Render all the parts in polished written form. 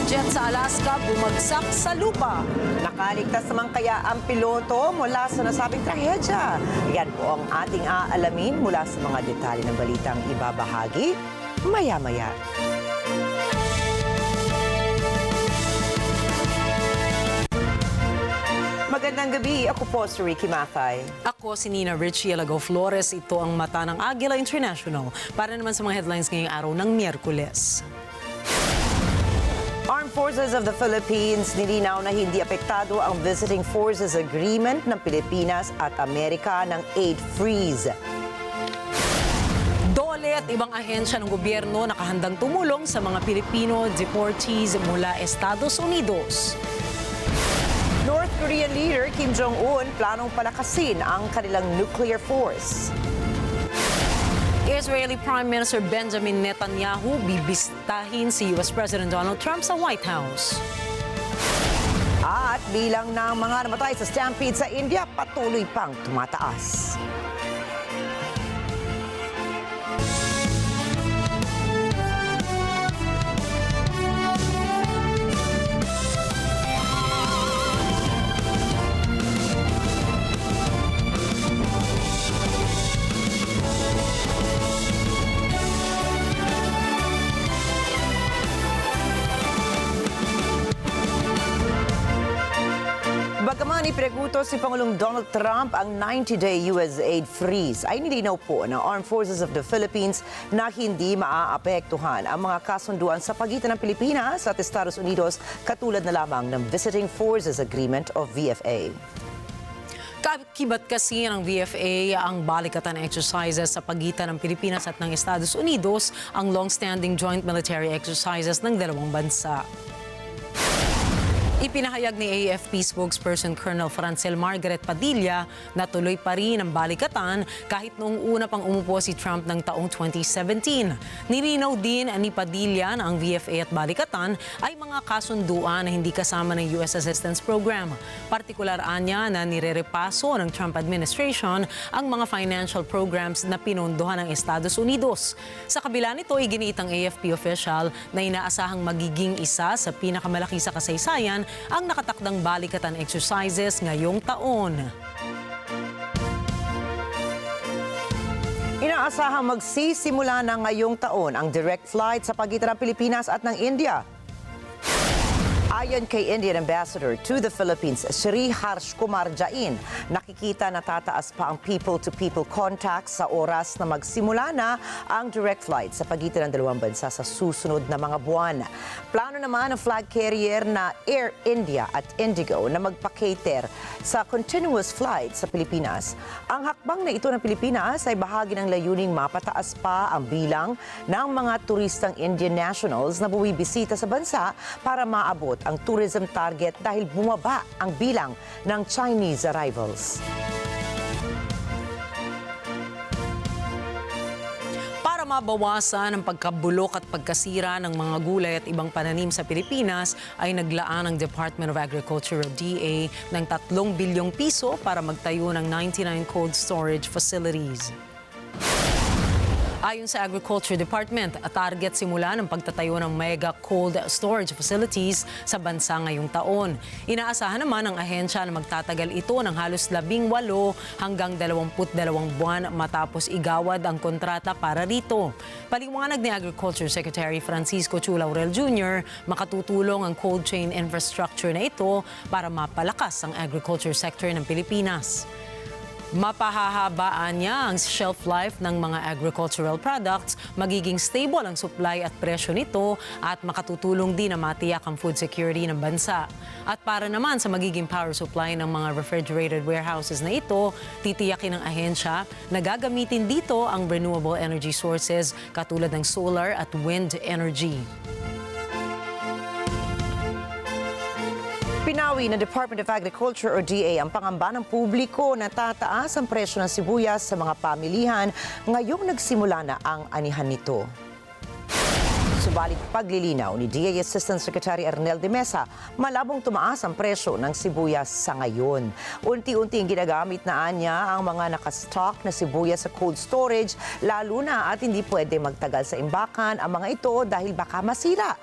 jet sa Alaska bumagsak sa lupa. Nakaligtas naman kaya ang piloto mula sa nasabing trahedya? Yan po ang ating aalamin mula sa mga detalye ng balitang ibabahagi maya-maya. Magandang gabi, ako po si Ricky Mathay. Ako si Nina Richie Alago Flores. Ito ang mata ng Agila International para naman sa mga headlines ngayong araw ng Miyerkules. Armed Forces of the Philippines nilinaw na hindi apektado ang Visiting Forces Agreement ng Pilipinas at Amerika ng aid freeze. Dole at ibang ahensya ng gobyerno nakahandang tumulong sa mga Pilipino deportees mula Estados Unidos. North Korean leader Kim Jong-un planong palakasin ang kanilang nuclear force. Israeli Prime Minister Benjamin Netanyahu bibistahin si US President Donald Trump sa White House. At bilang ng mga namatay sa stampede sa India, patuloy pang tumataas. Bagaman ipinagutos si Pangulong Donald Trump ang 90-day US aid freeze, ay nilinaw po ng Armed Forces of the Philippines na hindi maaapektuhan ang mga kasunduan sa pagitan ng Pilipinas at Estados Unidos katulad na lamang ng Visiting Forces Agreement o VFA. Kakibat kasi ng VFA ang balikatan exercises sa pagitan ng Pilipinas at ng Estados Unidos, ang long-standing joint military exercises ng dalawang bansa. Ipinahayag ni AFP spokesperson Colonel Francel Margaret Padilla na tuloy pa rin ang balikatan kahit noong una pang umupo si Trump ng taong 2017. Nilinaw din ni Padilla na ang VFA at balikatan ay mga kasunduan na hindi kasama ng US Assistance Program. Partikular anya na nirerepaso ng Trump administration ang mga financial programs na pinondohan ng Estados Unidos. Sa kabila nito, iginiit ang AFP official na inaasahang magiging isa sa pinakamalaki sa kasaysayan ang nakatakdang balikatan exercises ngayong taon. Inaasahang magsisimula na ngayong taon ang direct flight sa pagitan ng Pilipinas at ng India. Ayon kay Indian Ambassador to the Philippines, Shri Harsh Kumar Jain, nakikita na tataas pa ang people-to-people contacts sa oras na magsimula na ang direct flight sa pagitan ng dalawang bansa sa susunod na mga buwan. Plano naman ng flag carrier na Air India at Indigo na magpa-cater sa continuous flight sa Pilipinas. Ang hakbang na ito ng Pilipinas ay bahagi ng layuning mapataas pa ang bilang ng mga turistang Indian nationals na buwibisita sa bansa para maabot ang tourism target dahil bumaba ang bilang ng Chinese arrivals. Para mabawasan ang pagkabulok at pagkasira ng mga gulay at ibang pananim sa Pilipinas, ay naglaan ang Department of Agriculture o DA ng 3 bilyong piso para magtayo ng 99 cold storage facilities. Ayon sa Agriculture Department, target simula ng pagtatayo ng mega cold storage facilities sa bansa ngayong taon. Inaasahan naman ng ahensya na magtatagal ito ng halos 18 hanggang 22 buwan matapos igawad ang kontrata para rito. Paliwanag ni Agriculture Secretary Francisco Chu Laurel Jr., makatutulong ang cold chain infrastructure na ito para mapalakas ang agriculture sector ng Pilipinas. Mapahahabaan niya ang shelf life ng mga agricultural products, magiging stable ang supply at presyo nito at makatutulong din na matiyak ang food security ng bansa. At para naman sa magiging power supply ng mga refrigerated warehouses na ito, titiyakin ng ahensya na gagamitin dito ang renewable energy sources katulad ng solar at wind energy. Pinawi ng Department of Agriculture o DA ang pangamba ng publiko na tataas ang presyo ng sibuyas sa mga pamilihan ngayong nagsimula na ang anihan nito. Subalit paglilinaw ni DA Assistant Secretary Arnel de Mesa, malabong tumaas ang presyo ng sibuyas sa ngayon. Unti-unting ginagamit na anya ang mga nakastock na sibuyas sa cold storage, lalo na at hindi pwede magtagal sa imbakan ang mga ito dahil baka masira.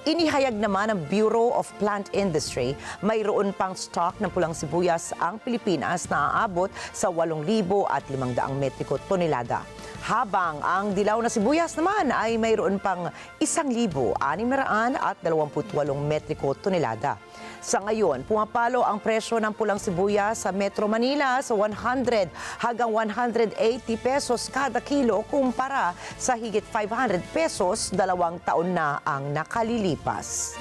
Inihayag naman ng Bureau of Plant Industry, mayroon pang stock ng pulang sibuyas ang Pilipinas na aabot sa 8,500 metriko tonelada. Habang ang dilaw na sibuyas naman ay mayroon pang 1,628 metriko tonelada. Sa ngayon, pumapalo ang presyo ng pulang sibuyas sa Metro Manila sa 100 hanggang 180 pesos kada kilo kumpara sa higit 500 pesos 2 taon na ang nakalilipas.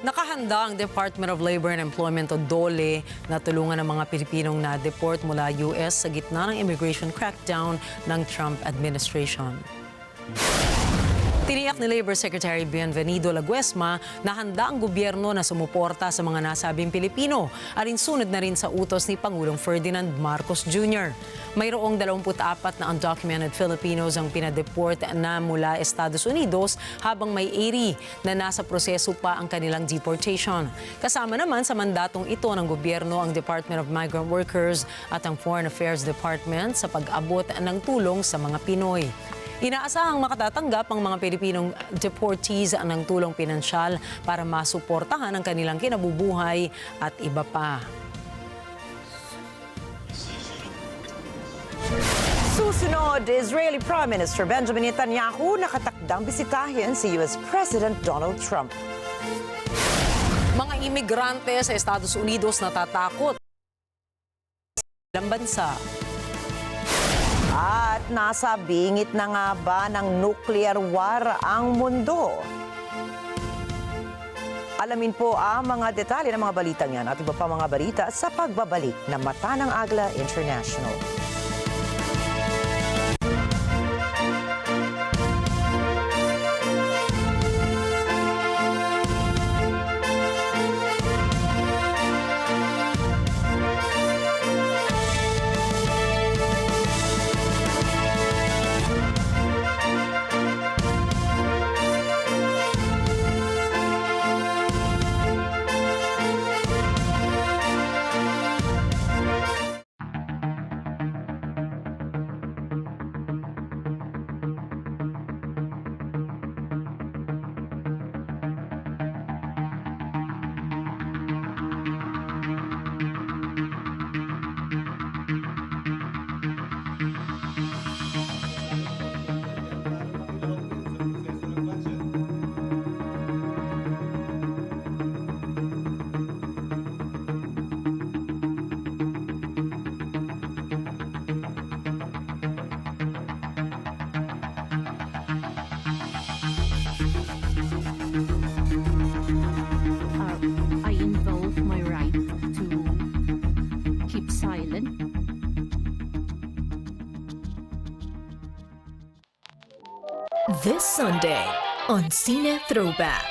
Nakahanda ang Department of Labor and Employment o DOLE na tulungan ang mga Pilipinong na-deport mula US sa gitna ng immigration crackdown ng Trump administration. Tiniyak ni Labor Secretary Bienvenido Laguesma na handa ang gobyerno na sumuporta sa mga nasabing Pilipino, alinsunod na rin sa utos ni Pangulong Ferdinand Marcos Jr. Mayroong 24 na undocumented Filipinos ang pinadeport na mula Estados Unidos habang may 80 na nasa proseso pa ang kanilang deportation. Kasama naman sa mandatong ito ng gobyerno ang Department of Migrant Workers at ang Foreign Affairs Department sa pag-abot ng tulong sa mga Pinoy. Inaasahang makatatanggap ang mga Pilipinong deportees ng tulong pinansyal para masuportahan ang kanilang kinabubuhay at iba pa. Susunod, Israeli Prime Minister Benjamin Netanyahu nakatakdang bisitahin si US President Donald Trump. Mga imigrante sa Estados Unidos natatakot sa ilang bansa. At nasa bingit na nga ba ng nuclear war ang mundo? Alamin po ang mga detalye ng mga balitang yan at iba pa mga balita sa pagbabalik ng Mata ng Agila International. I invoke my right to keep silent. This Sunday on Cine Throwback.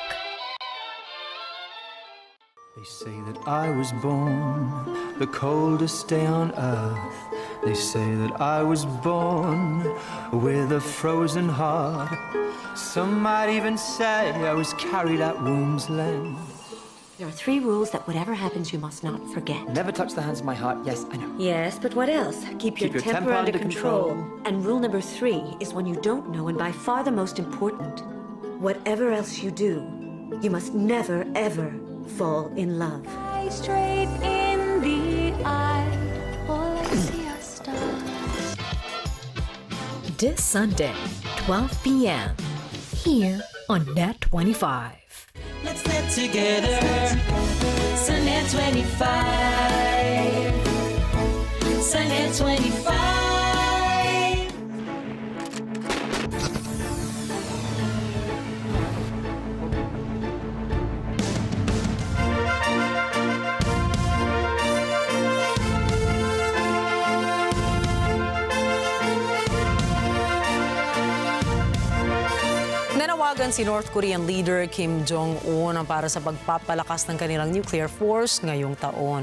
They say that I was born the coldest day on earth. They say that I was born with a frozen heart. Some might even say I was carried at womb's length. There are 3 rules that whatever happens, you must not forget. Never touch the hands of my heart. Yes, I know. Yes, but what else? Keep your temper under control. And rule number 3 is when you don't know, and by far the most important, whatever else you do, you must never, ever fall in love. Straight in the eye, all I see are stars. This Sunday, 12 p.m. here on NET25. Let's net together. Sa NET25. Sa NET25. Nanawagan si North Korean leader Kim Jong-un para sa pagpapalakas ng kanilang nuclear force ngayong taon.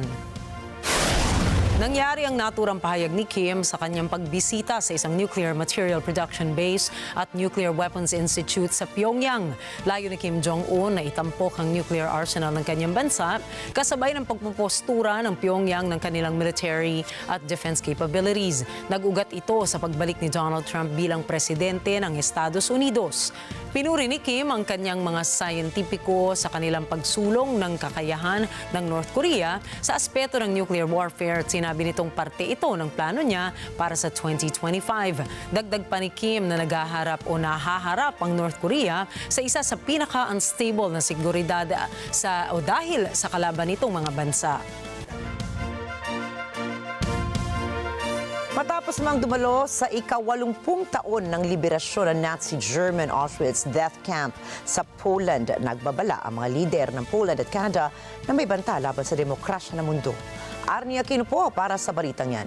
Nangyari ang naturang pahayag ni Kim sa kanyang pagbisita sa isang nuclear material production base at Nuclear Weapons Institute sa Pyongyang. Layo ni Kim Jong-un na itampok ang nuclear arsenal ng kanyang bansa, kasabay ng pagpupostura ng Pyongyang ng kanilang military at defense capabilities. Nag-ugat ito sa pagbalik ni Donald Trump bilang presidente ng Estados Unidos. Pinuri ni Kim ang kanyang mga scientifico sa kanilang pagsulong ng kakayahan ng North Korea sa aspeto ng nuclear warfare at sinabi nitong parte ito ng plano niya para sa 2025. Dagdag pa ni Kim na nahaharap ang North Korea sa isa sa pinaka-unstable na seguridad dahil sa kalaban nitong mga bansa. Matapos mang dumalo sa ika-80 taon ng liberasyon ng Nazi German Auschwitz death camp sa Poland, nagbabala ang mga lider ng Poland at Canada na may banta laban sa demokrasya ng mundo. Arnie Aquino po para sa balitang yan.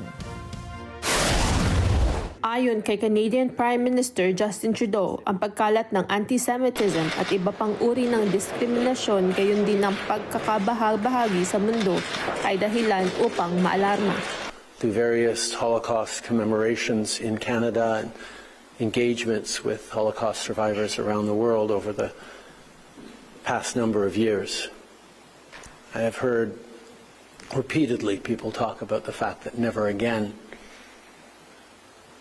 Ayon kay Canadian Prime Minister Justin Trudeau, ang pagkalat ng anti-Semitism at iba pang uri ng diskriminasyon gayon din ng pagkakabahagi sa mundo ay dahilan upang maalarma. Through various Holocaust commemorations in Canada and engagements with Holocaust survivors around the world over the past number of years, I have heard repeatedly people talk about the fact that never again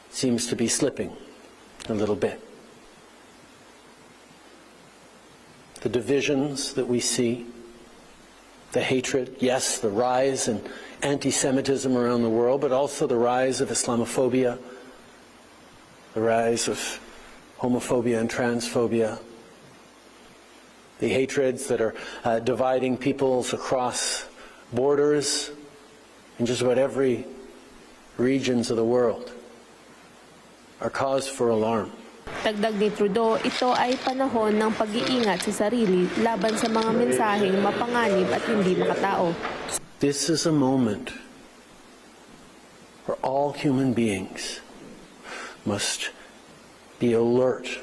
seems to be slipping a little bit. The divisions that we see, the hatred, yes, the rise in anti-Semitism around the world, but also the rise of Islamophobia, the rise of homophobia and transphobia, the hatreds that are dividing peoples across borders in just about every regions of the world are cause for alarm. Dagdag ni Trudeau, ito ay panahon ng pag-iingat sa sarili laban sa mga mensaheng mapanganib at hindi makatao. This is a moment where all human beings must be alert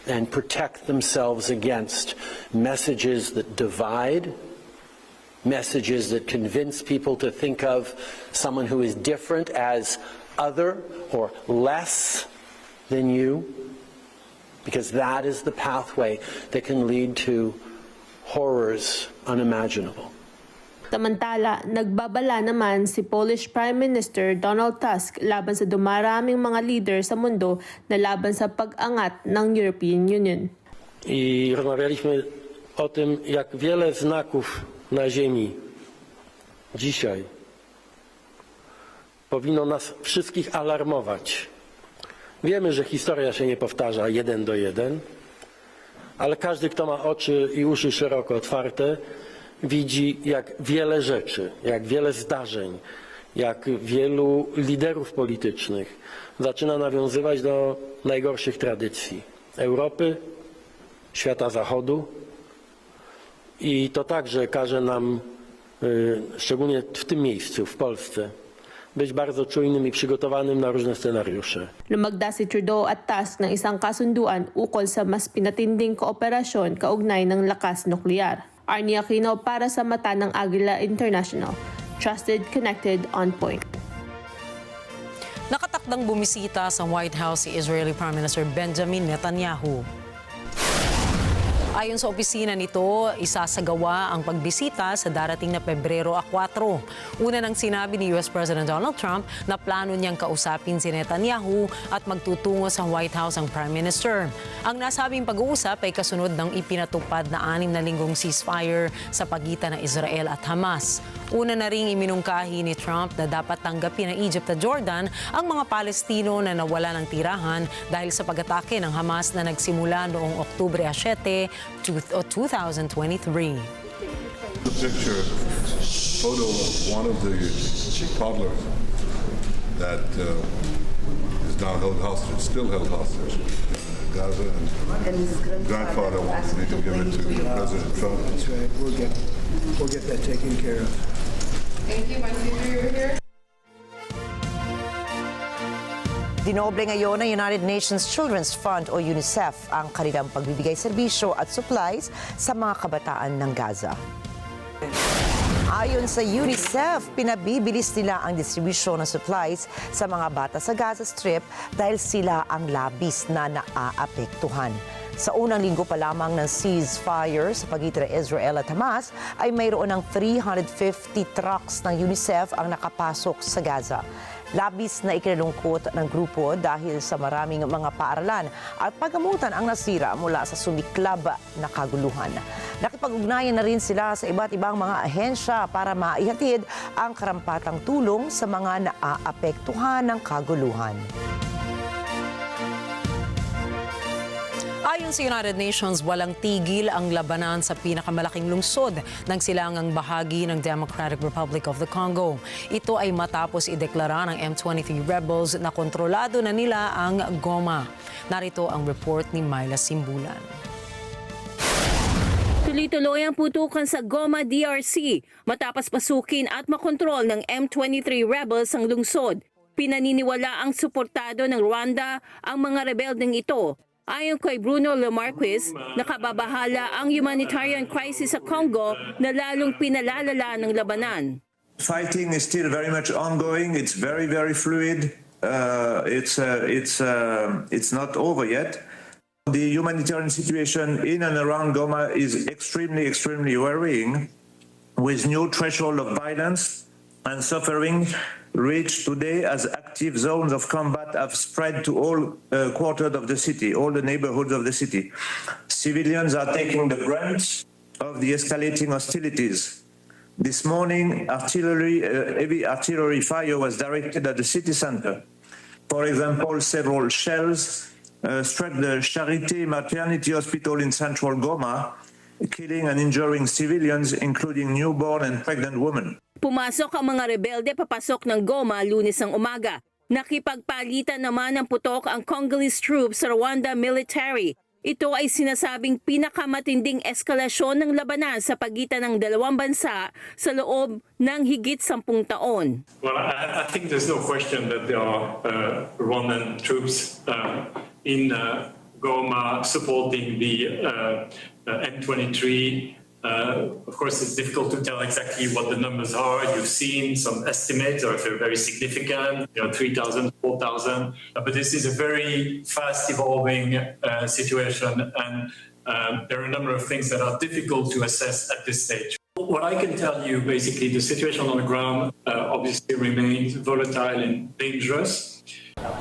and protect themselves against messages that divide, messages that convince people to think of someone who is different as other or less than you, because that is the pathway that can lead to horrors unimaginable. Samantala, nagbabala naman si Polish Prime Minister Donald Tusk laban sa dumaraming mga leader sa mundo na laban sa pag-angat ng European Union. I rozmawialiśmy o tym, jak wiele znaków na ziemi dzisiaj powinno nas wszystkich alarmować. Wiemy, że historia się nie powtarza 1 do 1, ale każdy, kto ma oczy i uszy szeroko otwarte, widzi, jak wiele rzeczy, jak wiele zdarzeń, jak wielu liderów politycznych zaczyna nawiązywać do najgorszych tradycji Europy, świata Zachodu i to także każe nam, szczególnie w tym miejscu, w Polsce, być bardzo czujnym i przygotowanym na różne scenariusze. Lumagda si Trudeau at Tusk ng isang kasunduan ukol sa mas pinatinding kooperasyon kaugnay ng lakas nuklear. Arnie Aquino para sa mata ng Agila International. Trusted, connected, on point. Nakatakdang bumisita sa White House si Israeli Prime Minister Benjamin Netanyahu. Ayon sa opisina nito, isasagawa ang pagbisita sa darating na Pebrero 4. Una nang sinabi ni US President Donald Trump na plano niyang kausapin si Netanyahu at magtutungo sa White House ang Prime Minister. Ang nasabing pag-uusap ay kasunod ng ipinatupad na 6 na linggong ceasefire sa pagitan ng Israel at Hamas. Una na ring iminungkahi ni Trump na dapat tanggapin ng Egypt at Jordan ang mga Palestino na nawala ng tirahan dahil sa pag-atake ng Hamas na nagsimula noong Oktubre 7, 2023. The picture, photo of one of the toddlers that is now held hostage, still held hostage in Gaza, and his grandfather wanted me to give it to President Trump. That's right. We'll get that taken care of. Thank you, my senior, you're here. Dinoble ngayon ng United Nations Children's Fund o UNICEF ang kanilang pagbibigay serbisyo at supplies sa mga kabataan ng Gaza. Ayon sa UNICEF, pinabibilis nila ang distribusyon ng supplies sa mga bata sa Gaza Strip dahil sila ang labis na naaapektuhan. Sa unang linggo pa lamang ng ceasefire sa pagitan ng Israel at Hamas, ay mayroon ng 350 trucks ng UNICEF ang nakapasok sa Gaza. Labis na ikinalungkot ng grupo dahil sa maraming mga paaralan at paggamutan ang nasira mula sa sumiklab na kaguluhan. Nakipag-ugnayan na rin sila sa iba't ibang mga ahensya para maihatid ang karampatang tulong sa mga naaapektuhan ng kaguluhan. Ayon sa United Nations, walang tigil ang labanan sa pinakamalaking lungsod ng silangang bahagi ng Democratic Republic of the Congo. Ito ay matapos ideklara ng M23 rebels na kontrolado na nila ang Goma. Narito ang report ni Mula Simbulan. Tuloy-tuloy ang putukan sa Goma, DRC matapos pasukin at makontrol ng M23 rebels ang lungsod. Pinaniniwala ang suportado ng Rwanda ang mga rebeldeng ito. Ayon kay Bruno Lemarquis, nakababahala ang humanitarian crisis sa Congo na lalong pinalalala ng labanan. Fighting is still very much ongoing. It's very, very fluid. It's not over yet. The humanitarian situation in and around Goma is extremely, extremely worrying, with new threshold of violence and suffering reached today as active zones of combat have spread to all quarters of the city, all the neighborhoods of the city. Civilians are taking the brunt of the escalating hostilities. This morning, heavy artillery fire was directed at the city center. For example, several shells struck the Charité Maternity Hospital in central Goma, killing and injuring civilians, including newborn and pregnant women. Pumasok ang mga rebelde papasok ng Goma Lunes ng umaga. Nakipagpalitan naman ng putok ang Congolese troops sa Rwanda military. Ito ay sinasabing pinakamatinding eskalasyon ng labanan sa pagitan ng dalawang bansa sa loob ng higit 10 taon. Well, I think there's no question that there are Rwandan troops in Goma supporting the M23. Of course, it's difficult to tell exactly what the numbers are. You've seen some estimates, or if they're very significant, 3,000, 4,000. But this is a very fast evolving situation, and there are a number of things that are difficult to assess at this stage. What I can tell you, basically, the situation on the ground obviously remains volatile and dangerous.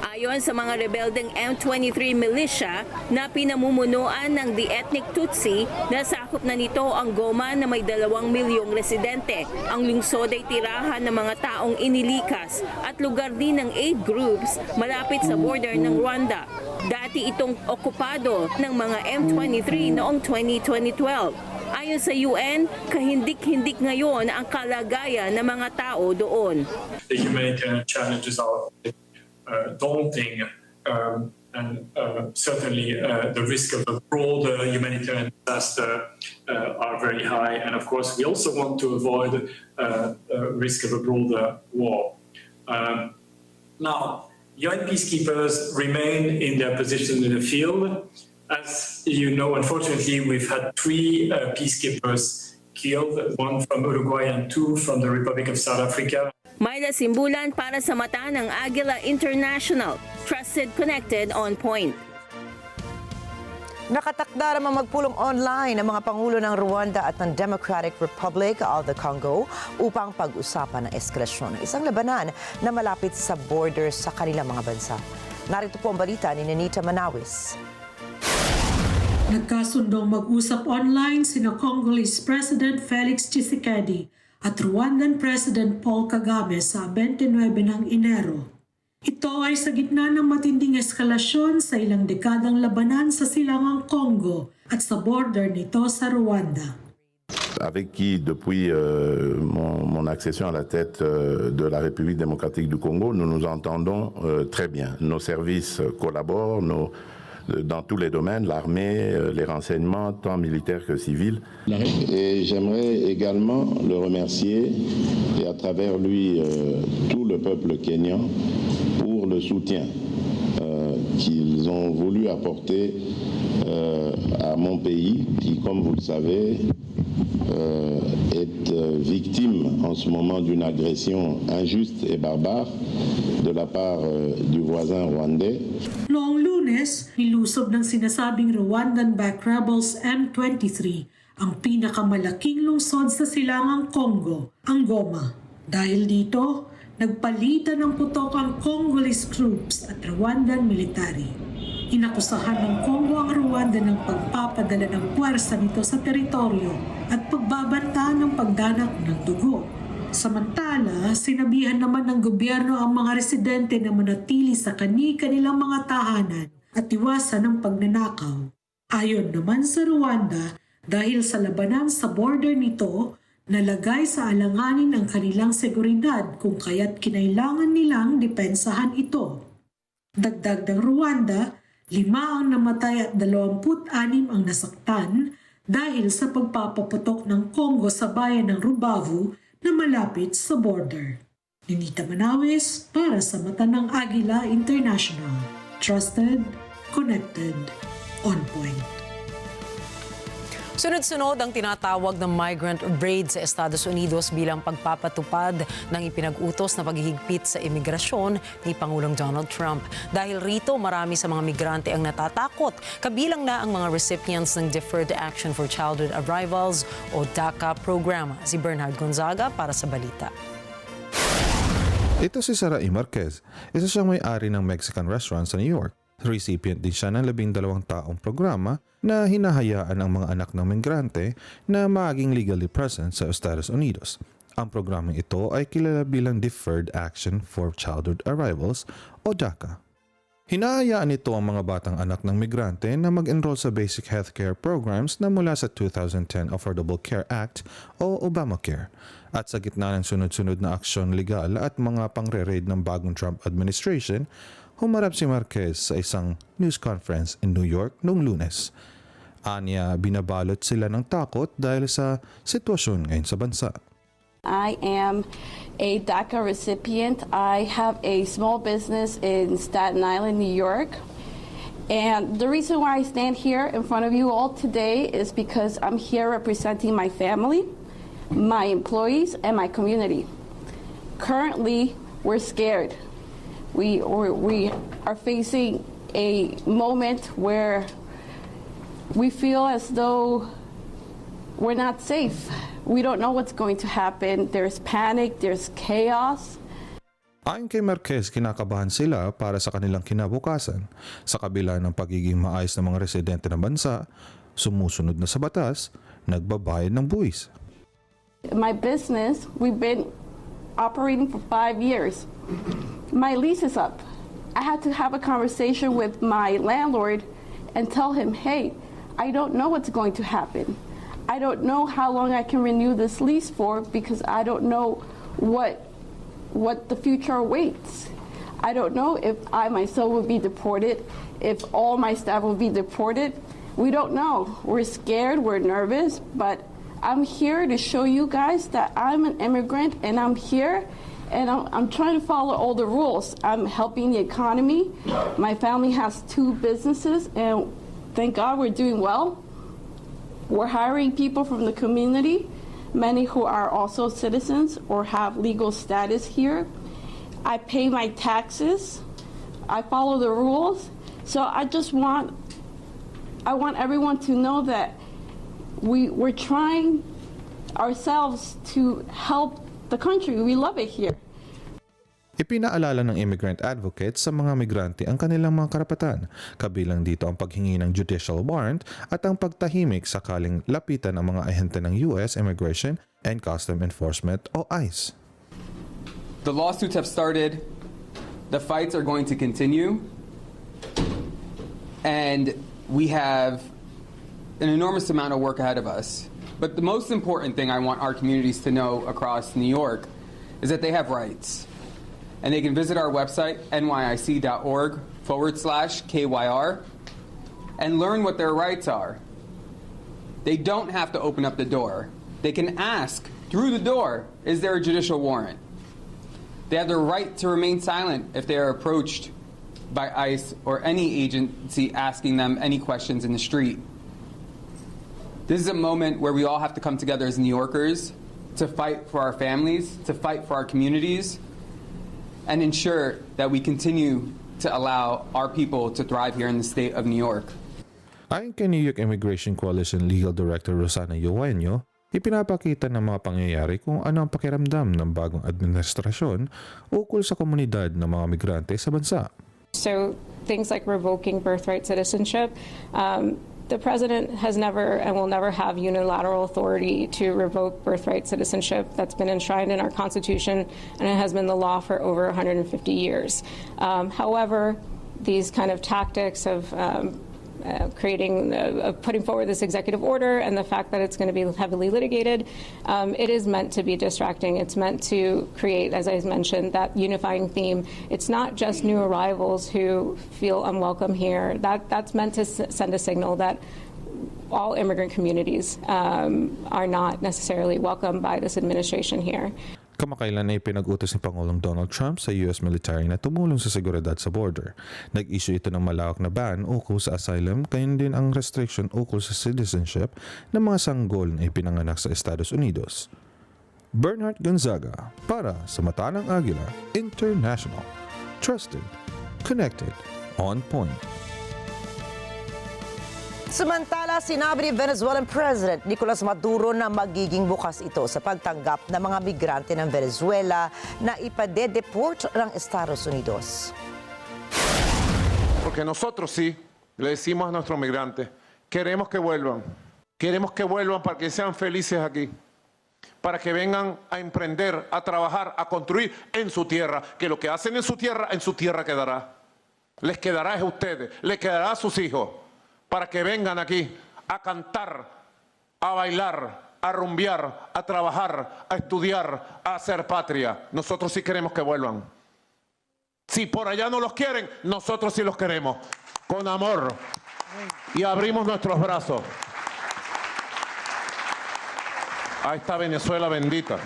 Ayon sa mga rebeldeng M23 militia na pinamumunuan ng The Ethnic Tutsi, nasakop na nito ang Goma na may 2 milyong residente. Ang lungsod ay tirahan ng mga taong inilikas at lugar din ng 8 groups malapit sa border ng Rwanda. Dati itong okupado ng mga M23 noong 2012. Ayon sa UN, kahindik-hindik ngayon ang kalagayan ng mga tao doon. The humanitarian challenges are daunting, and certainly the risk of a broader humanitarian disaster are very high. And of course, we also want to avoid risk of a broader war. Now, UN peacekeepers remain in their position in the field. As you know, unfortunately, we've had 3 peacekeepers killed, 1 from Uruguay and 2 from the Republic of South Africa. Mula Simbulan para sa mata ng Agila International. Trusted, connected, on point. Nakatakda namang magpulong online ang mga Pangulo ng Rwanda at ng Democratic Republic of the Congo upang pag-usapan ang eskalasyon ng isang labanan na malapit sa border sa kanilang mga bansa. Narito po ang balita ni Nenita Manawis. Nagkasundong mag-usap online sina Congolese President Felix Tshisekedi at Rwandan President Paul Kagame sa 29 ng Enero. Ito ay sa gitna ng matinding eskalasyon sa ilang dekadang labanan sa silangang Congo at sa border nito sa Rwanda. Avec qui, depuis mon accession à la tête de la République démocratique du Congo, nous nous entendons très bien. Nos services collaborent, dans tous les domaines, l'armée, les renseignements, tant militaires que civils. Et j'aimerais également le remercier, et à travers lui tout le peuple kényan, pour le soutien qu'ils ont voulu apporter à mon pays, qui, comme vous le savez, est victime en ce moment d'une agression injuste et barbare de la part du voisin rwandais. Noong Lunes, nilusob ng sinasabing Rwandan-backed rebels M23 ang pinakamalaking lungsod sa silangang Congo, ang Goma. Dahil dito, nagpalitan ng putok ang Congolese troops at Rwandan military. Inakusahan ng Congo ang Rwanda ng pagpapadala ng puwersa nito sa teritoryo at pagbabanta ng pagdanak ng dugo. Samantala, sinabihan naman ng gobyerno ang mga residente na manatili sa kani-kanilang mga tahanan at iwasan ng pagnanakaw. Ayon naman sa Rwanda, dahil sa labanan sa border nito, nalagay sa alanganin ang kanilang seguridad kung kaya't kinailangan nilang depensahan ito. Dagdag ng Rwanda, 5 ang namatay at 26 ang nasaktan dahil sa pagpapaputok ng Congo sa bayan ng Rubavu na malapit sa border. Ninita Manawes para sa mata ng Agila International. Trusted, connected, on point. Sunod-sunod ang tinatawag ng migrant raid sa Estados Unidos bilang pagpapatupad ng ipinag-utos na paghihigpit sa imigrasyon ni Pangulong Donald Trump. Dahil rito, marami sa mga migrante ang natatakot, kabilang na ang mga recipients ng Deferred Action for Childhood Arrivals o DACA program. Si Bernard Gonzaga para sa balita. Ito si Sarai Marquez, isa siyang may-ari ng Mexican restaurant sa New York. Recipient din siya ng 12 taong programa na hinahayaan ang mga anak ng migrante na maging legally present sa Estados Unidos. Ang programang ito ay kilala bilang Deferred Action for Childhood Arrivals o DACA. Hinahayaan ito ang mga batang anak ng migrante na mag-enroll sa basic healthcare programs na mula sa 2010 Affordable Care Act o Obamacare. At sa gitna ng sunod-sunod na aksyon legal at mga pangre-raid ng bagong Trump administration, humarap si Marquez sa isang news conference in New York noong Lunes. Anya, binabalot sila ng takot dahil sa sitwasyon ngayon sa bansa. I am a DACA recipient. I have a small business in Staten Island, New York. And the reason why I stand here in front of you all today is because I'm here representing my family, my employees, and my community. Currently, we're scared. We are facing a moment where we feel as though we're not safe. We don't know what's going to happen. There's panic, there's chaos. Ayon kay Marquez, kinakabahan sila para sa kanilang kinabukasan. Sa kabila ng pagiging maayos ng mga residente ng bansa, sumusunod na sa batas, nagbabayad ng buwis. My business, we've been operating for 5 years. My lease is up. I had to have a conversation with my landlord and tell him, hey, I don't know what's going to happen. I don't know how long I can renew this lease for because I don't know what the future awaits. I don't know if I myself will be deported, if all my staff will be deported. We don't know. We're scared, we're nervous, but I'm here to show you guys that I'm an immigrant and I'm here and I'm trying to follow all the rules. I'm helping the economy. My family has 2 businesses and thank God we're doing well. We're hiring people from the community, many who are also citizens or have legal status here. I pay my taxes. I follow the rules. So I want everyone to know that we're trying ourselves to help the country. We love it here. Ipinaalala ng immigrant advocates sa mga migrante ang kanilang mga karapatan, kabilang dito ang paghingi ng judicial warrant at ang pagtahimik sakaling lapitan ng mga ahente ng U.S. Immigration and Customs Enforcement o ICE. The lawsuits have started, the fights are going to continue, and we have an enormous amount of work ahead of us. But the most important thing I want our communities to know across New York is that they have rights. And they can visit our website, nyic.org/KYR, and learn what their rights are. They don't have to open up the door. They can ask through the door, is there a judicial warrant? They have the right to remain silent if they are approached by ICE or any agency asking them any questions in the street. This is a moment where we all have to come together as New Yorkers to fight for our families, to fight for our communities, and ensure that we continue to allow our people to thrive here in the state of New York. Ayon kay New York Immigration Coalition Legal Director Rosana Eugenio, ipinapakita ng mga pangyayari kung ano ang pakiramdam ng bagong administrasyon ukol sa komunidad ng mga migrante sa bansa. So things like revoking birthright citizenship, the president has never and will never have unilateral authority to revoke birthright citizenship. That's been enshrined in our Constitution, and it has been the law for over 150 years. However, these kind of tactics of putting forward this executive order and the fact that it's going to be heavily litigated, it is meant to be distracting. It's meant to create, as I mentioned, that unifying theme. It's not just new arrivals who feel unwelcome here. That's meant to send a signal that all immigrant communities are not necessarily welcome by this administration here. Kamakailan ay pinag-utos ni Pangulong Donald Trump sa US military na tumulong sa seguridad sa border. Nag-issue ito ng malawak na ban ukol sa asylum, gayon din ang restriction ukol sa citizenship ng mga sanggol na ipinanganak sa Estados Unidos. Bernard Gonzaga para sa Mata ng Agila International. Trusted, connected, on point. Samantala, sinabi ni Venezuelan President Nicolas Maduro na magiging bukas ito sa pagtanggap ng mga migrante ng Venezuela na ipade-deport ng Estados Unidos. Porque nosotros sí le decimos a nuestros migrantes, queremos que vuelvan para que sean felices aquí, para que vengan a emprender, a trabajar, a construir en su tierra, que lo que hacen en su tierra quedará. Les quedará a ustedes, les quedará a sus hijos. Para que vengan aquí a cantar, a bailar, a rumbear, a trabajar, a estudiar, a hacer patria. Nosotros sí queremos que vuelvan. Si por allá no los quieren, nosotros sí los queremos. Con amor. Y abrimos nuestros brazos a esta Venezuela bendita.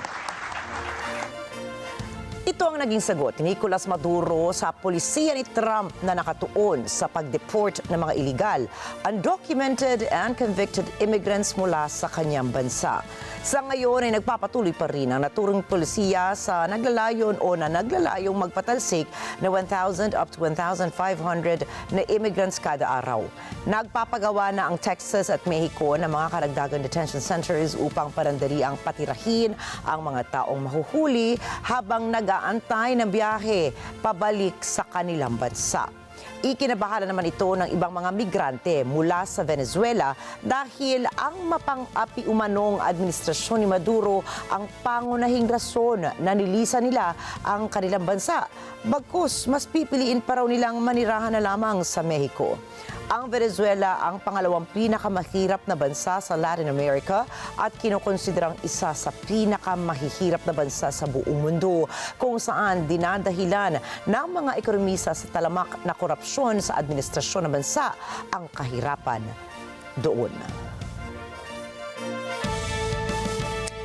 Ito ang naging sagot ni Nicolas Maduro sa polisiya ni Trump na nakatuon sa pag-deport ng mga illegal, undocumented and convicted immigrants mula sa kanyang bansa. Sa ngayon ay nagpapatuloy pa rin ang naturang polisiya sa naglalayong magpatalsik na 1,000 up to 1,500 na immigrants kada araw. Nagpapagawa na ang Texas at Mexico ng mga karagdagang detention centers upang parandali ang patirahin ang mga taong mahuhuli habang nag-aantay ng biyahe pabalik sa kanilang bansa. Ikinabahala naman ito ng ibang mga migrante mula sa Venezuela dahil ang mapang-api umanong administrasyon ni Maduro ang pangunahing rason na nilisan nila ang kanilang bansa. Bagkus, mas pipiliin pa raw nilang manirahan na lamang sa Mexico. Ang Venezuela ang pangalawang pinakamahirap na bansa sa Latin America at kinukonsiderang isa sa pinakamahihirap na bansa sa buong mundo kung saan dinadahilan ng mga ekonomista sa talamak na korupsyon sa administrasyon ng bansa ang kahirapan doon.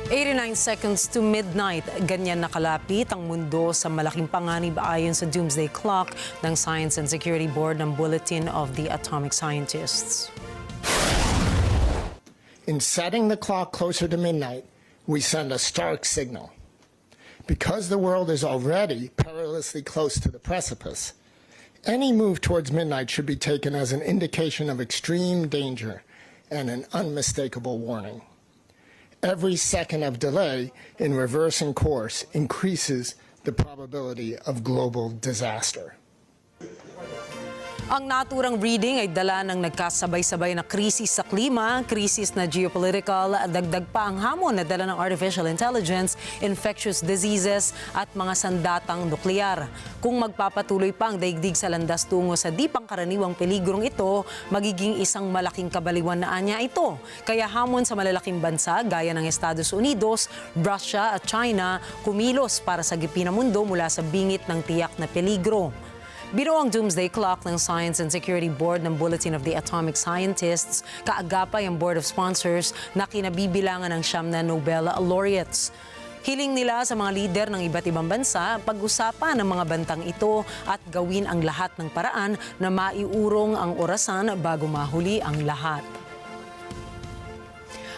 89 seconds to midnight, ganyan nakalapit ang mundo sa malaking panganib ayon sa Doomsday Clock ng Science and Security Board ng Bulletin of the Atomic Scientists. In setting the clock closer to midnight, we send a stark signal. Because the world is already perilously close to the precipice, any move towards midnight should be taken as an indication of extreme danger and an unmistakable warning. Every second of delay in reversing course increases the probability of global disaster. Ang naturang reading ay dala ng nagkasabay-sabay na krisis sa klima, krisis na geopolitical, dagdag pa ang hamon na dala ng artificial intelligence, infectious diseases at mga sandatang nuklear. Kung magpapatuloy pa ang daigdig sa landas tungo sa di pangkaraniwang peligrong ito, magiging isang malaking kabaliwan na anya ito. Kaya hamon sa malalaking bansa gaya ng Estados Unidos, Russia at China kumilos para sagipin ang mundo mula sa bingit ng tiyak na peligro. Biro ang Doomsday Clock ng Science and Security Board ng Bulletin of the Atomic Scientists, kaagapay ang Board of Sponsors na kinabibilangan ng 9 na Nobel laureates. Hiling nila sa mga lider ng iba't ibang bansa pag-usapan ang mga bantang ito at gawin ang lahat ng paraan na maiurong ang orasan bago mahuli ang lahat.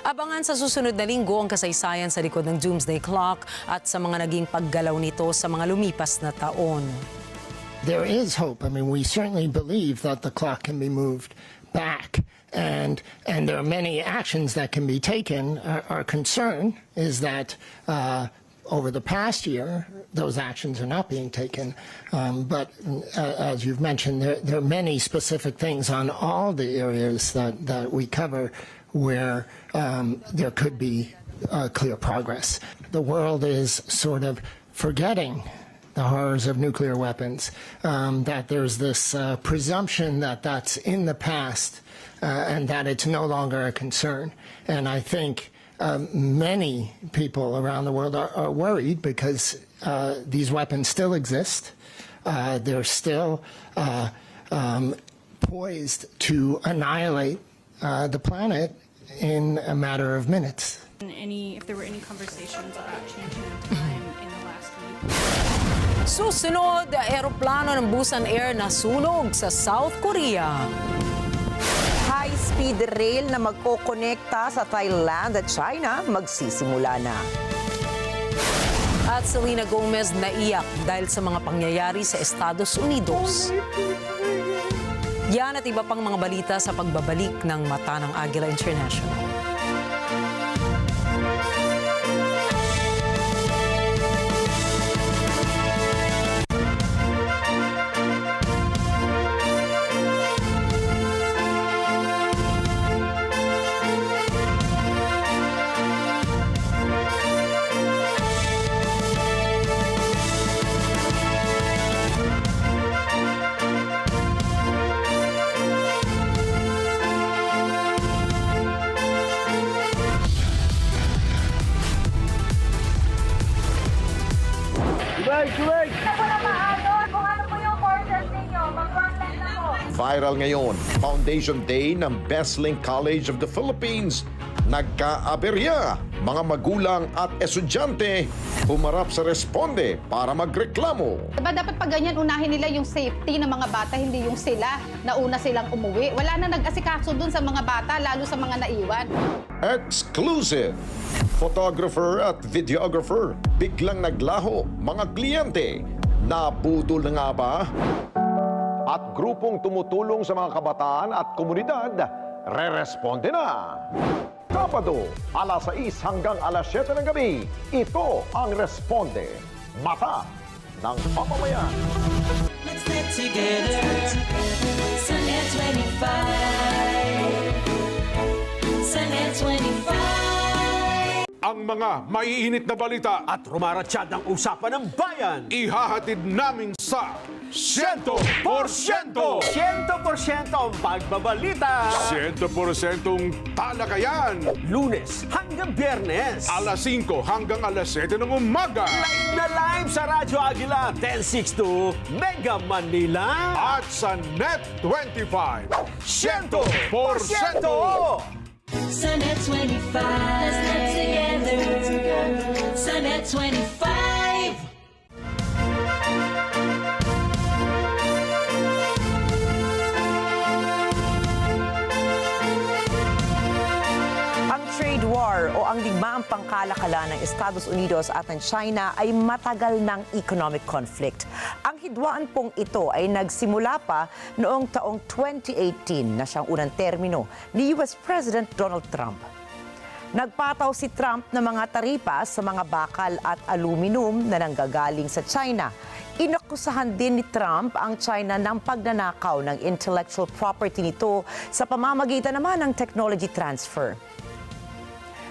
Abangan sa susunod na linggo ang kasaysayan sa likod ng Doomsday Clock at sa mga naging paggalaw nito sa mga lumipas na taon. There is hope. I mean, we certainly believe that the clock can be moved back, and there are many actions that can be taken. Our concern is that over the past year, those actions are not being taken. But as you've mentioned, there are many specific things on all the areas that we cover where there could be clear progress. The world is sort of forgetting the horrors of nuclear weapons, that there's this presumption that that's in the past and that it's no longer a concern. And I think many people around the world are worried because these weapons still exist. They're still poised to annihilate the planet in a matter of minutes. If there were any conversations about changing the time in the last week. Susunod, eroplano ng Busan Air na sunog sa South Korea. High-speed rail na magkokonekta sa Thailand at China magsisimula na. At Selena Gomez naiyak dahil sa mga pangyayari sa Estados Unidos. Yan at iba pang mga balita sa pagbabalik ng Mata ng Agila International. Viral ngayon, Foundation Day ng Besling College of the Philippines. Nagkaaberya, mga magulang at estudyante humarap sa responde para magreklamo. Diba dapat pag ganyan, unahin nila yung safety ng mga bata, hindi yung sila, nauna silang umuwi. Wala na nag-asikaso dun sa mga bata, lalo sa mga naiwan. Exclusive! Photographer at videographer biglang naglaho, mga kliyente. Nabudol na nga ba? At grupong tumutulong sa mga kabataan at komunidad, re-responde na. Sabado, alas 6 hanggang alas 7 ng gabi, ito ang Responde, Mata ng Mamamayan. Let's get together. Sa NET25. Sa NET25. Ang mga maiinit na balita at rumaratsyad ang usapan ng bayan, ihahatid namin sa 100%! 100% ang pagbabalita! 100% talakayan! Lunes hanggang Biyernes! Alas 5 hanggang alas 7 ng umaga! Live na live sa Radyo Agila 1062 Mega Manila! At sa NET25! 100%! Sa NET25, let's get together. Sa NET25. Ang trade war o ang digmaang pangkalakalan ng Estados Unidos at ng China ay matagal ng economic conflict. Ang hidwaan pong ito ay nagsimula pa noong taong 2018 na siyang unang termino ni US President Donald Trump. Nagpataw si Trump ng mga taripas sa mga bakal at aluminum na nanggagaling sa China. Inakusahan din ni Trump ang China ng pagnanakaw ng intellectual property nito sa pamamagitan naman ng technology transfer.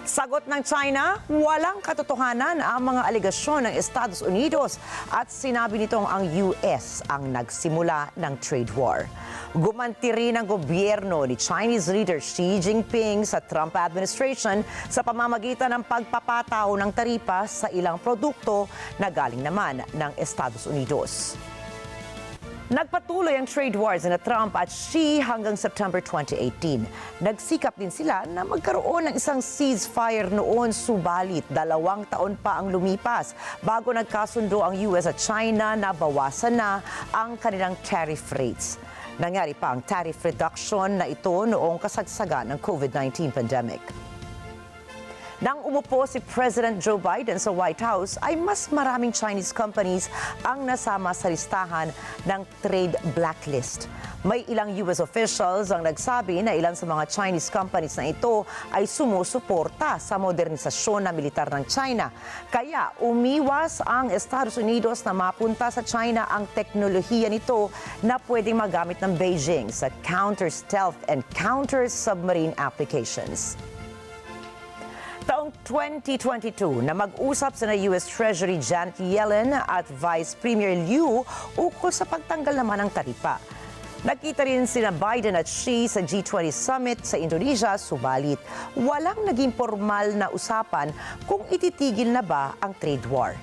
Sagot ng China, walang katotohanan ang mga alegasyon ng Estados Unidos at sinabi nitong ang US ang nagsimula ng trade war. Gumanti rin ang gobyerno ni Chinese leader Xi Jinping sa Trump administration sa pamamagitan ng pagpapataw ng taripas sa ilang produkto na galing naman ng Estados Unidos. Nagpatuloy ang trade wars na Trump at Xi hanggang September 2018. Nagsikap din sila na magkaroon ng isang ceasefire noon, subalit 2 taon pa ang lumipas bago nagkasundo ang US at China na bawasan na ang kanilang tariff rates. Nangyari pa ang tariff reduction na ito noong kasagsagan ng COVID-19 pandemic. Nang umupo si President Joe Biden sa White House, ay mas maraming Chinese companies ang nasama sa listahan ng trade blacklist. May ilang US officials ang nagsabi na ilan sa mga Chinese companies na ito ay sumusuporta sa modernisasyon na militar ng China. Kaya umiwas ang Estados Unidos na mapunta sa China ang teknolohiya nito na pwedeng magamit ng Beijing sa counter-stealth and counter-submarine applications. Taong 2022 na mag-usap sa US Treasury Janet Yellen at Vice Premier Liu ukol sa pagtanggal naman ng taripa. Nakita rin sina Biden at Xi sa G20 Summit sa Indonesia, subalit walang naging formal na usapan kung ititigil na ba ang trade war.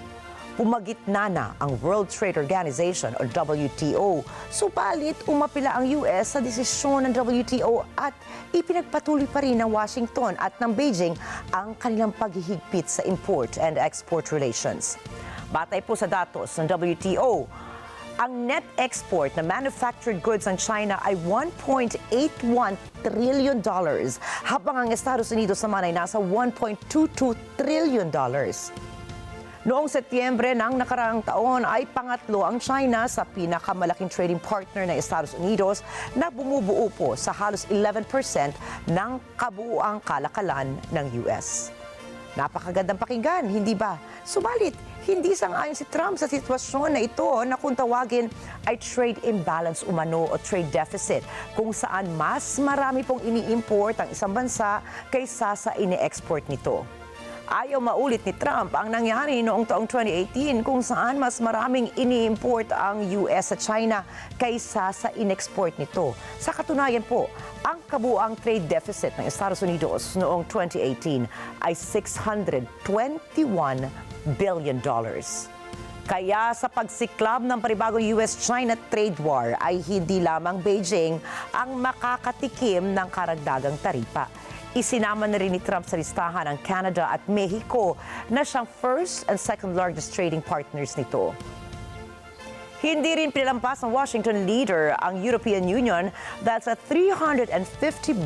Pumagitna na ang World Trade Organization o WTO, subalit umapila ang US sa desisyon ng WTO at ipinagpatuloy pa rin ng Washington at ng Beijing ang kanilang paghihigpit sa import and export relations. Batay po sa datos ng WTO, ang net export na manufactured goods ng China ay $1.81 trillion, habang ang Estados Unidos naman ay nasa $1.22 trillion. Noong Setyembre ng nakaraang taon ay pangatlo ang China sa pinakamalaking trading partner ng Estados Unidos na bumubuo po sa halos 11% ng kabuuang kalakalan ng US. Napakagandang pakinggan, hindi ba? Subalit, hindi sang-ayon si Trump sa sitwasyon na ito na kung tawagin ay trade imbalance umano o trade deficit, kung saan mas marami pong ini-import ang isang bansa kaysa sa ini-export nito. Ayaw maulit ni Trump ang nangyari noong taong 2018 kung saan mas maraming ini-import ang US sa China kaysa sa in-export nito. Sa katunayan po, ang kabuang trade deficit ng Estados Unidos noong 2018 ay $621 billion. Kaya sa pagsiklab ng panibagong US-China trade war ay hindi lamang Beijing ang makakatikim ng karagdagang taripa. Isinama na rin ni Trump sa listahan ang Canada at Mexico na siyang first and second largest trading partners nito. Hindi rin pinalampas ng Washington leader ang European Union dahil sa $350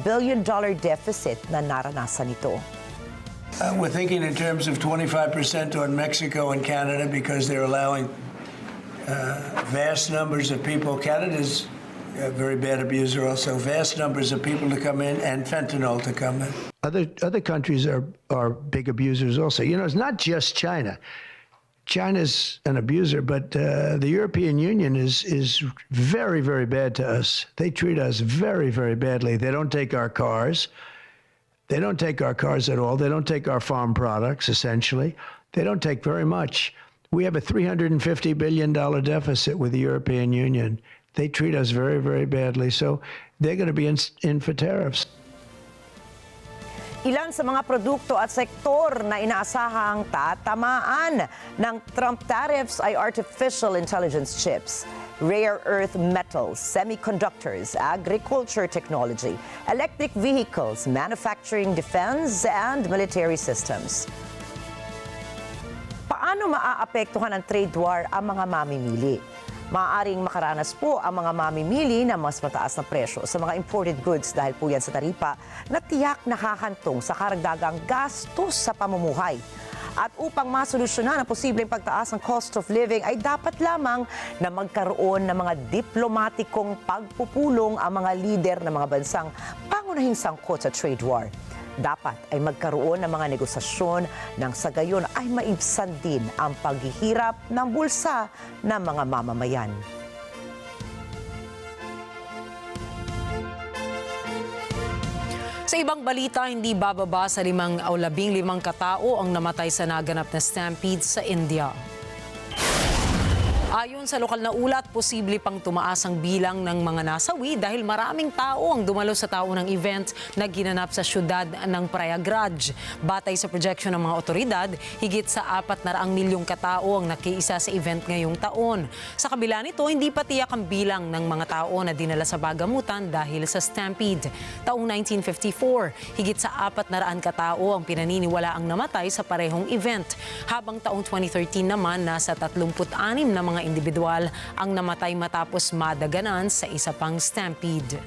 billion deficit na naranasan nito. We're thinking in terms of 25% on Mexico and Canada because they're allowing vast numbers of people. Canada's a very bad abuser also. Vast numbers of people to come in and fentanyl to come in. Other countries are big abusers also. You know, it's not just China. China's an abuser, but the European Union is very, very bad to us. They treat us very, very badly. They don't take our cars. They don't take our cars at all. They don't take our farm products, essentially. They don't take very much. We have a $350 billion deficit with the European Union. They treat us very, very badly. So they're going to be in for tariffs. Ilan sa mga produkto at sektor na inaasahang tatamaan ng Trump tariffs ay artificial intelligence chips, rare earth metals, semiconductors, agriculture technology, electric vehicles, manufacturing, defense, and military systems. Paano maaapektuhan ng trade war ang mga mamimili? Maaaring makaranas po ang mga mamimili ng mas mataas na presyo sa mga imported goods dahil po yan sa taripa na tiyak nakahantong sa karagdagang gastos sa pamumuhay. At upang masolusyonan ang posibleng pagtaas ng cost of living ay dapat lamang na magkaroon ng mga diplomatikong pagpupulong ang mga lider ng mga bansang pangunahing sangkot sa trade war. Dapat ay magkaroon ng mga negosasyon nang sa gayon ay maibsan din ang paghihirap ng bulsa ng mga mamamayan. Sa ibang balita, hindi bababa sa 5 o 15 katao ang namatay sa naganap na stampede sa India. Ayon sa lokal na ulat, posible pang tumaas ang bilang ng mga nasawi dahil maraming tao ang dumalo sa taunang event na ginanap sa syudad ng Prayagraj. Batay sa projection ng mga otoridad, higit sa 400 milyong katao ang nakiisa sa event ngayong taon. Sa kabila nito, hindi pa tiyak ang bilang ng mga tao na dinala sa bagamutan dahil sa stampede. Taong 1954, higit sa 400 katao ang pinaniniwala ang namatay sa parehong event. Habang taong 2013 naman, nasa 36 na mga individual ang namatay matapos madaganan sa isa pang stampede.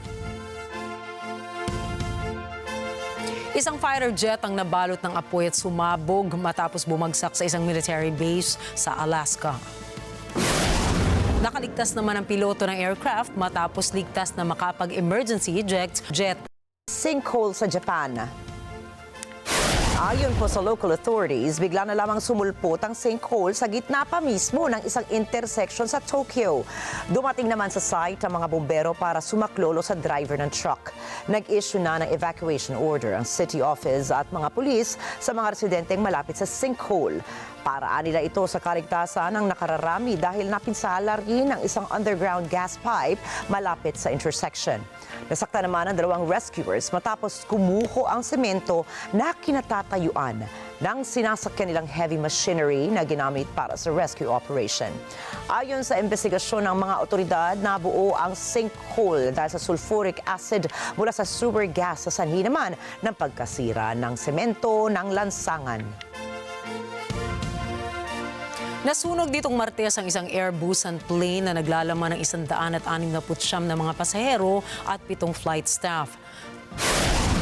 Isang fighter jet ang nabalot ng apoy at sumabog matapos bumagsak sa isang military base sa Alaska. Nakaligtas naman ang piloto ng aircraft matapos ligtas na makapag-emergency eject jet. Sinkhole sa Japan. Ayon po sa local authorities, bigla na lamang sumulpot ang sinkhole sa gitna pa mismo ng isang intersection sa Tokyo. Dumating naman sa site ang mga bombero para sumaklolo sa driver ng truck. Nag-issue na ng evacuation order ang city office at mga pulis sa mga residenteng malapit sa sinkhole. Paraan nila ito sa kaligtasan ng nakararami dahil napinsala rin ang isang underground gas pipe malapit sa intersection. Nasaktan naman ang 2 rescuers matapos kumuho ang semento na kinatatayuan ng sinasakyan nilang heavy machinery na ginamit para sa rescue operation. Ayon sa investigasyon ng mga otoridad, nabuo ang sinkhole dahil sa sulfuric acid mula sa sewer gas sa sanhi naman ng pagkasira ng semento ng lansangan. Nasunog ditong Martes ang isang Airbusan plane na naglalaman ng 169 na mga pasahero at 7 flight staff.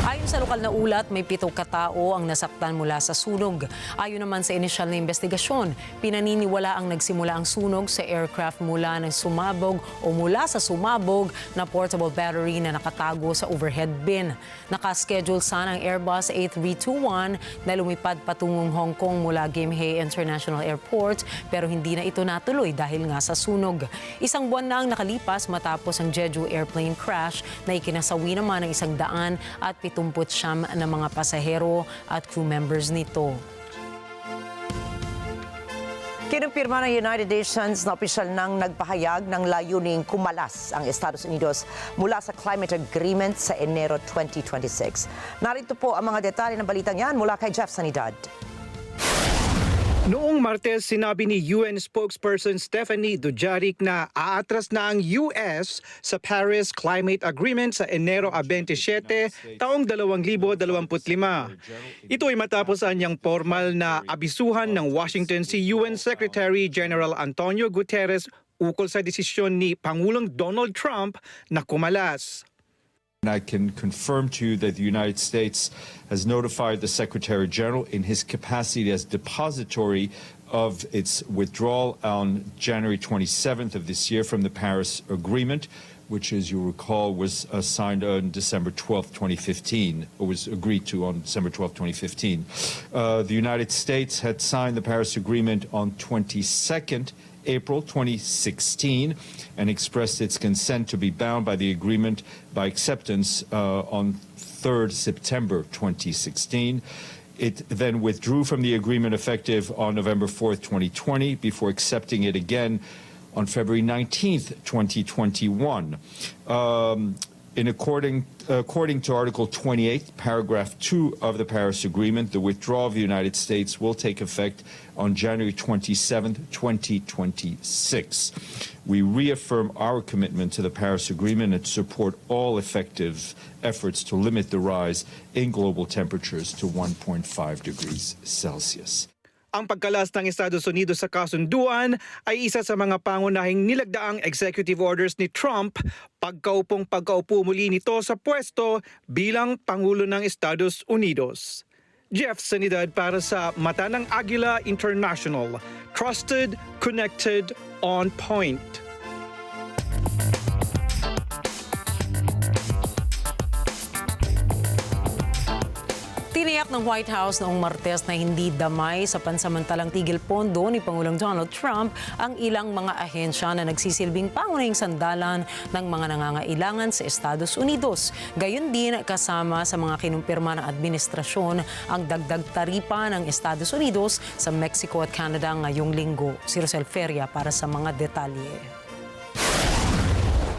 Ayon sa lokal na ulat, may 7 katao ang nasaktan mula sa sunog. Ayon naman sa inisyal na investigasyon, pinaniniwala ang nagsimula ang sunog sa aircraft mula sa sumabog na portable battery na nakatago sa overhead bin. Nakaschedule sana ang Airbus A321 na lumipad patungong Hong Kong mula Gimhae International Airport pero hindi na ito natuloy dahil nga sa sunog. Isang buwan na ang nakalipas matapos ang Jeju airplane crash na ikinasawi naman ng 179 na mga pasahero at crew members nito. Kinumpirma ng United Nations na opisyal nang nagpahayag ng layuning kumalas ang Estados Unidos mula sa climate agreement sa Enero 2026. Narito po ang mga detalye ng balitang yan mula kay Jeff Sanidad. Noong Martes, sinabi ni UN spokesperson Stephanie Dujarric na aatras na ang US sa Paris Climate Agreement sa Enero 27, taong 2025. Ito ay matapos anyang formal na abisuhan ng Washington si UN Secretary General Antonio Guterres ukol sa desisyon ni Pangulong Donald Trump na kumalas. I can confirm to you that the United States has notified the Secretary General in his capacity as depository of its withdrawal on January 27th of this year from the Paris Agreement, which, as you recall, was signed on December 12th, 2015, or was agreed to on December 12th, 2015. The United States had signed the Paris Agreement on 22nd April 2016 and expressed its consent to be bound by the agreement by acceptance on 3rd September 2016. It then withdrew from the agreement effective on November 4th, 2020 before accepting it again on February 19th, 2021. According to Article 28, Paragraph 2 of the Paris Agreement, the withdrawal of the United States will take effect on January 27, 2026. We reaffirm our commitment to the Paris Agreement and support all effective efforts to limit the rise in global temperatures to 1.5 degrees Celsius. Ang pagkalas ng Estados Unidos sa kasunduan ay isa sa mga pangunahing nilagdaang executive orders ni Trump pagkaupo muli nito sa pwesto bilang Pangulo ng Estados Unidos. Jeff Sanidad para sa Mata ng Agila International. Trusted, connected, on point. Tiniyak ng White House noong Martes na hindi damay sa pansamantalang tigil pondo ni Pangulong Donald Trump ang ilang mga ahensya na nagsisilbing pangunahing sandalan ng mga nangangailangan sa Estados Unidos. Gayon din kasama sa mga kinumpirma ng administrasyon ang dagdag taripa ng Estados Unidos sa Mexico at Canada ngayong linggo. Si Rosel Feria para sa mga detalye.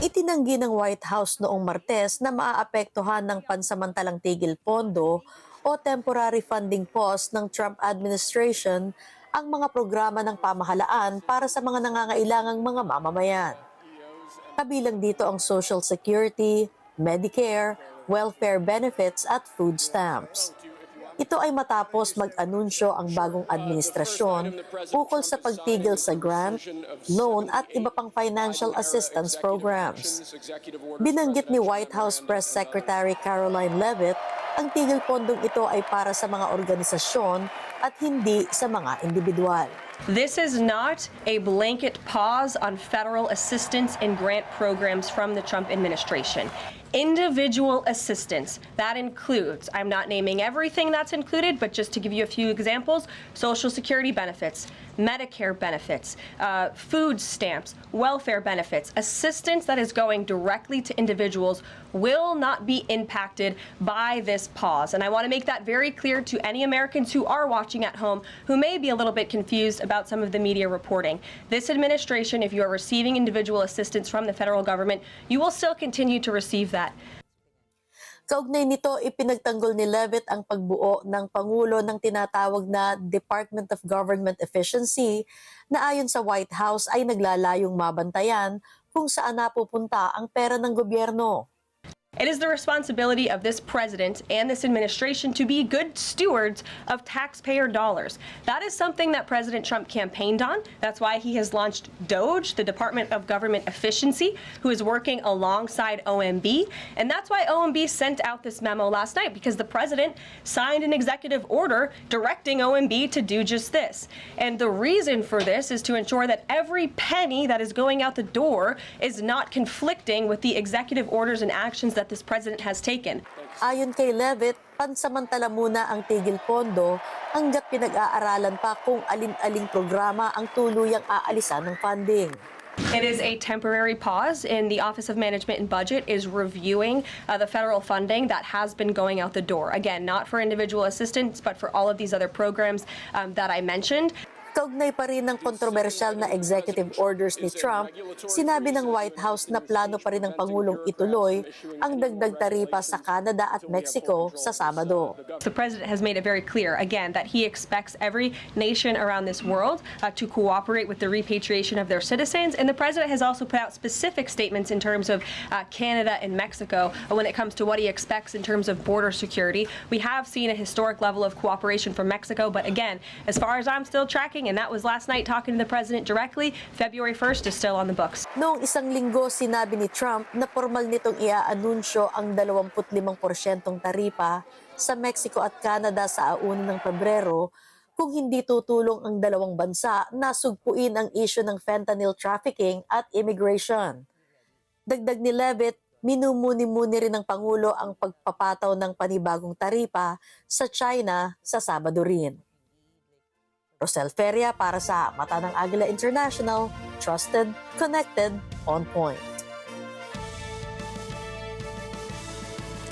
Itinanggi ng White House noong Martes na maaapektuhan ng pansamantalang tigil pondo o temporary funding pause ng Trump administration ang mga programa ng pamahalaan para sa mga nangangailangang mga mamamayan. Kabilang dito ang Social Security, Medicare, welfare benefits at food stamps. Ito ay matapos mag-anunsyo ang bagong administrasyon ukol sa pagtigil sa grant, loan at iba pang financial assistance programs. Binanggit ni White House Press Secretary Caroline Leavitt Ang tigil pondong ito ay para sa mga organisasyon at hindi sa mga individual. This is not a blanket pause on federal assistance and grant programs from the Trump administration. Individual assistance, that includes, I'm not naming everything that's included, but just to give you a few examples, Social Security benefits, Medicare benefits, food stamps, welfare benefits, assistance that is going directly to individuals will not be impacted by this pause. And I want to make that very clear to any Americans who are watching at home who may be a little bit confused about some of the media reporting. This administration, if you are receiving individual assistance from the federal government, you will still continue to receive that. Kaugnay nito, ipinagtanggol ni Levitt ang pagbuo ng Pangulo ng tinatawag na Department of Government Efficiency na ayon sa White House ay naglalayong mabantayan kung saan napupunta ang pera ng gobyerno. It is the responsibility of this president and this administration to be good stewards of taxpayer dollars. That is something that President Trump campaigned on. That's why he has launched DOGE, the Department of Government Efficiency, who is working alongside OMB. And that's why OMB sent out this memo last night, because the president signed an executive order directing OMB to do just this. And the reason for this is to ensure that every penny that is going out the door is not conflicting with the executive orders and actions that this president has taken. Ayon kay Levitt, pansamantala muna ang tigil pondo hanggat pinag-aaralan pa kung alin-aling programa ang tuluyang aalisan ng funding. It is a temporary pause, and the Office of Management and Budget is reviewing the federal funding that has been going out the door. Again, not for individual assistance, but for all of these other programs that I mentioned. Kaugnay pa rin ng kontrobersyal na executive orders ni Trump, sinabi ng White House na plano pa rin ng Pangulong ituloy ang dagdag taripa sa Canada at Mexico sa Sabado. The president has made it very clear, again, that he expects every nation around this world to cooperate with the repatriation of their citizens. And the president has also put out specific statements in terms of Canada and Mexico when it comes to what he expects in terms of border security. We have seen a historic level of cooperation from Mexico, but again, as far as I'm still tracking, and that was last night talking to the president directly, February 1st is still on the books. Noong isang linggo, sinabi ni Trump na formal nitong iaanunsyo ang 25% taripa sa Mexico at Canada sa 1 ng Pebrero kung hindi tutulong ang dalawang bansa na sugpuin ang isyu ng fentanyl trafficking at immigration. Dagdag ni Levitt, minumuni-muni rin ng Pangulo ang pagpapataw ng panibagong taripa sa China sa Sabado rin. Rosel Feria para sa Mata ng Agila International, trusted, connected, on point.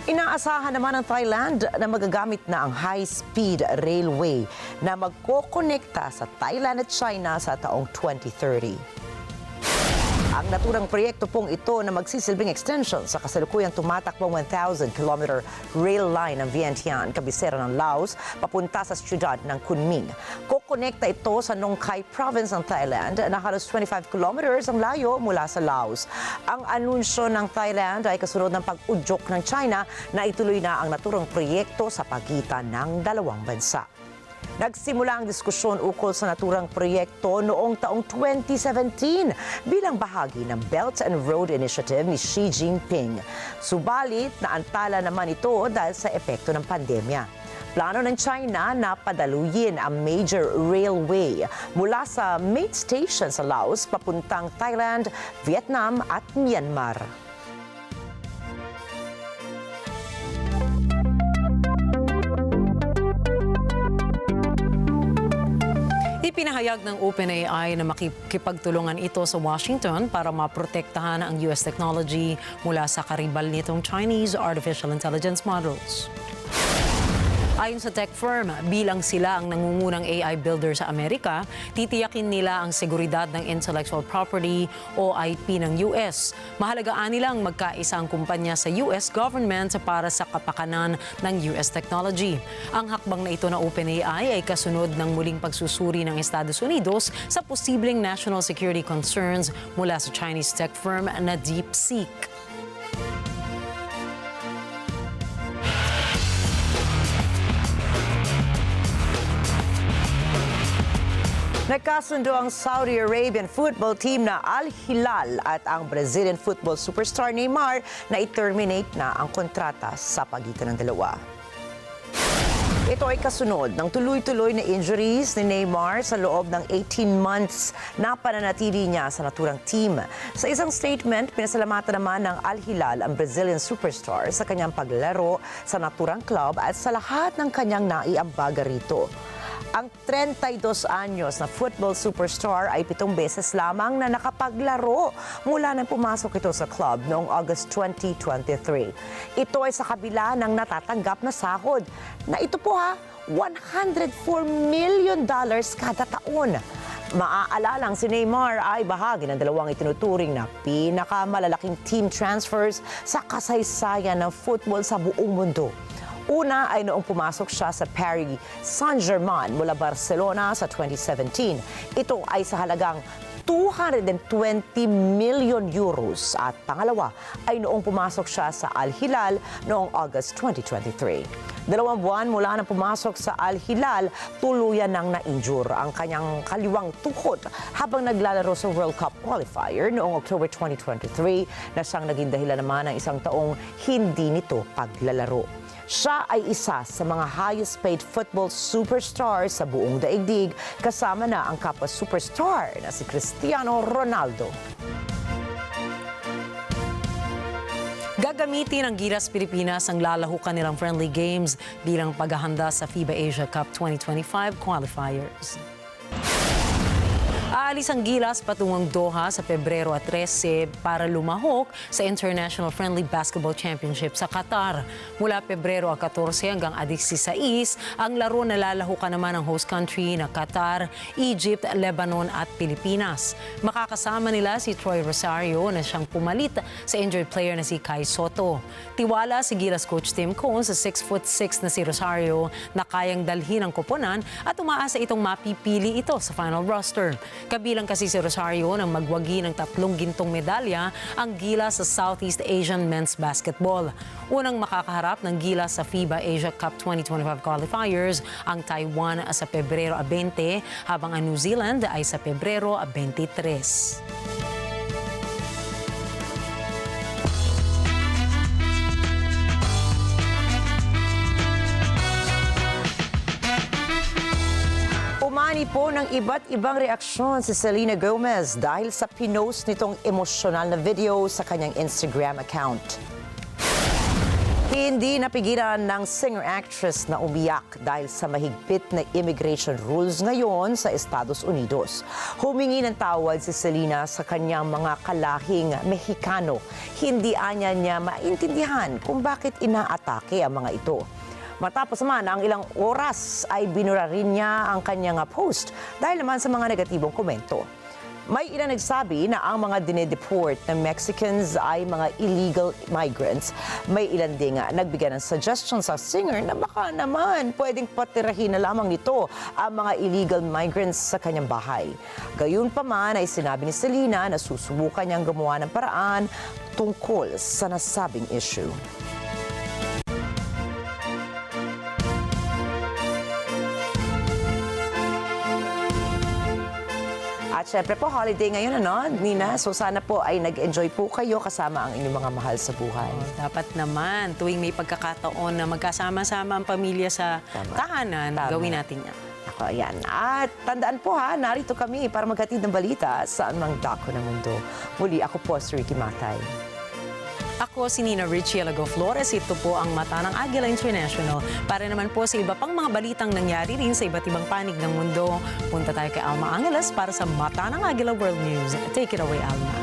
Inaasahan naman ng Thailand na magagamit na ang high-speed railway na magkokonekta sa Thailand at China sa taong 2030. Ang naturang proyekto pong ito na magsisilbing extension sa kasalukuyang tumatakbong 1,000-kilometer rail line ng Vientiane, kabisera ng Laos, papunta sa siyudad ng Kunming. Kokonekta ito sa Nong Khai province ng Thailand na halos 25 kilometers ang layo mula sa Laos. Ang anunsyo ng Thailand ay kasunod ng pag-udyok ng China na ituloy na ang naturang proyekto sa pagitan ng dalawang bansa. Nagsimula ang diskusyon ukol sa naturang proyekto noong taong 2017 bilang bahagi ng Belt and Road Initiative ni Xi Jinping. Subalit, naantala naman ito dahil sa epekto ng pandemya. Plano ng China na padaluyin ang major railway mula sa main station sa Laos papuntang Thailand, Vietnam at Myanmar. Ipinahayag ng OpenAI na makikipagtulungan ito sa Washington para maprotektahan ang US technology mula sa karibal nitong Chinese artificial intelligence models. Ayon sa tech firm, bilang sila ang nangungunang AI builder sa Amerika, titiyakin nila ang seguridad ng intellectual property o IP ng US. Mahalagaan nilang magkaisa ang kumpanya sa US government para sa kapakanan ng US technology. Ang hakbang na ito na OpenAI ay kasunod ng muling pagsusuri ng Estados Unidos sa posibleng national security concerns mula sa Chinese tech firm na DeepSeek. Nagkasundo ang Saudi Arabian football team na Al Hilal at ang Brazilian football superstar Neymar na i-terminate na ang kontrata sa pagitan ng dalawa. Ito ay kasunod ng tuloy-tuloy na injuries ni Neymar sa loob ng 18 months na pananatili niya sa naturang team. Sa isang statement, pinasalamatan naman ng Al Hilal ang Brazilian superstar sa kanyang paglalaro sa naturang club at sa lahat ng kanyang naiambaga rito. Ang 32 anyos na football superstar ay 7 beses lamang na nakapaglaro mula nang pumasok ito sa club noong August 2023. Ito ay sa kabila ng natatanggap na sahod na ito po $104 million kada taon. Maaalalang si Neymar ay bahagi ng dalawang itinuturing na pinakamalalaking team transfers sa kasaysayan ng football sa buong mundo. Una ay noong pumasok siya sa Paris Saint-Germain mula Barcelona sa 2017. Ito ay sa halagang 220 million euros at pangalawa ay noong pumasok siya sa Al Hilal noong August 2023. 2 buwan mula nang pumasok sa Al Hilal, tuluyan nang na-injure ang kanyang kaliwang tuhod habang naglalaro sa World Cup qualifier noong October 2023 na siyang naging dahilan naman ng isang taong hindi nito paglalaro. Siya ay isa sa mga highest paid football superstars sa buong daigdig, kasama na ang kapwa superstar na si Cristiano Ronaldo. Gagamitin ng Gilas Pilipinas ang lalahukan nilang friendly games bilang paghahanda sa FIBA Asia Cup 2025 qualifiers. Aalis ang Gilas patungong Doha sa Pebrero 13 para lumahok sa International Friendly Basketball Championship sa Qatar. Mula Pebrero 14 hanggang 16, ang laro na lalahukan naman ng host country na Qatar, Egypt, Lebanon at Pilipinas. Makakasama nila si Troy Rosario na siyang pumalit sa injured player na si Kai Soto. Tiwala si Gilas coach Tim Cone sa 6'6" na si Rosario na kayang dalhin ang koponan at umaasa itong mapipili ito sa final roster. Kabilang kasi si Rosario nang magwagi ng 3 gintong medalya ang Gilas sa Southeast Asian Men's Basketball. Unang makakaharap ng Gilas sa FIBA Asia Cup 2025 qualifiers ang Taiwan sa Pebrero 20 habang ang New Zealand ay sa Pebrero 23. Umani po ng iba't ibang reaksyon si Selena Gomez dahil sa pinost nitong emosyonal na video sa kanyang Instagram account. Hindi napigilan ng singer-actress na umiyak dahil sa mahigpit na immigration rules ngayon sa Estados Unidos. Humingi ng tawad si Selena sa kanyang mga kalahing Mexicano. Hindi anya niya maintindihan kung bakit inaatake ang mga ito. Matapos naman ang ilang oras ay binura rin niya ang kanyang post dahil naman sa mga negatibong komento. May ilan nagsabi na ang mga dinedeport ng Mexicans ay mga illegal migrants. May ilan din nagbigay ng suggestion sa singer na baka naman pwedeng patirahin na lamang nito ang mga illegal migrants sa kanyang bahay. Gayunpaman ay sinabi ni Selena na susubukan niyang gumawa ng paraan tungkol sa nasabing issue. At syempre po, holiday ngayon, Nina? So sana po ay nag-enjoy po kayo kasama ang inyong mga mahal sa buhay. Dapat naman, tuwing may pagkakataon na magkasama-sama ang pamilya sa tahanan, gawin natin yan. Ako, yan. At tandaan po narito kami para maghatid ng balita saan mang dako ng mundo. Muli, ako po si Ricky Matay. Ako si Nina Richie Alago Flores. Ito po ang Mata ng Agila International. Para naman po sa iba pang mga balitang nangyari rin sa iba't ibang panig ng mundo, punta tayo kay Alma Angeles para sa Mata ng Agila World News. Take it away, Alma.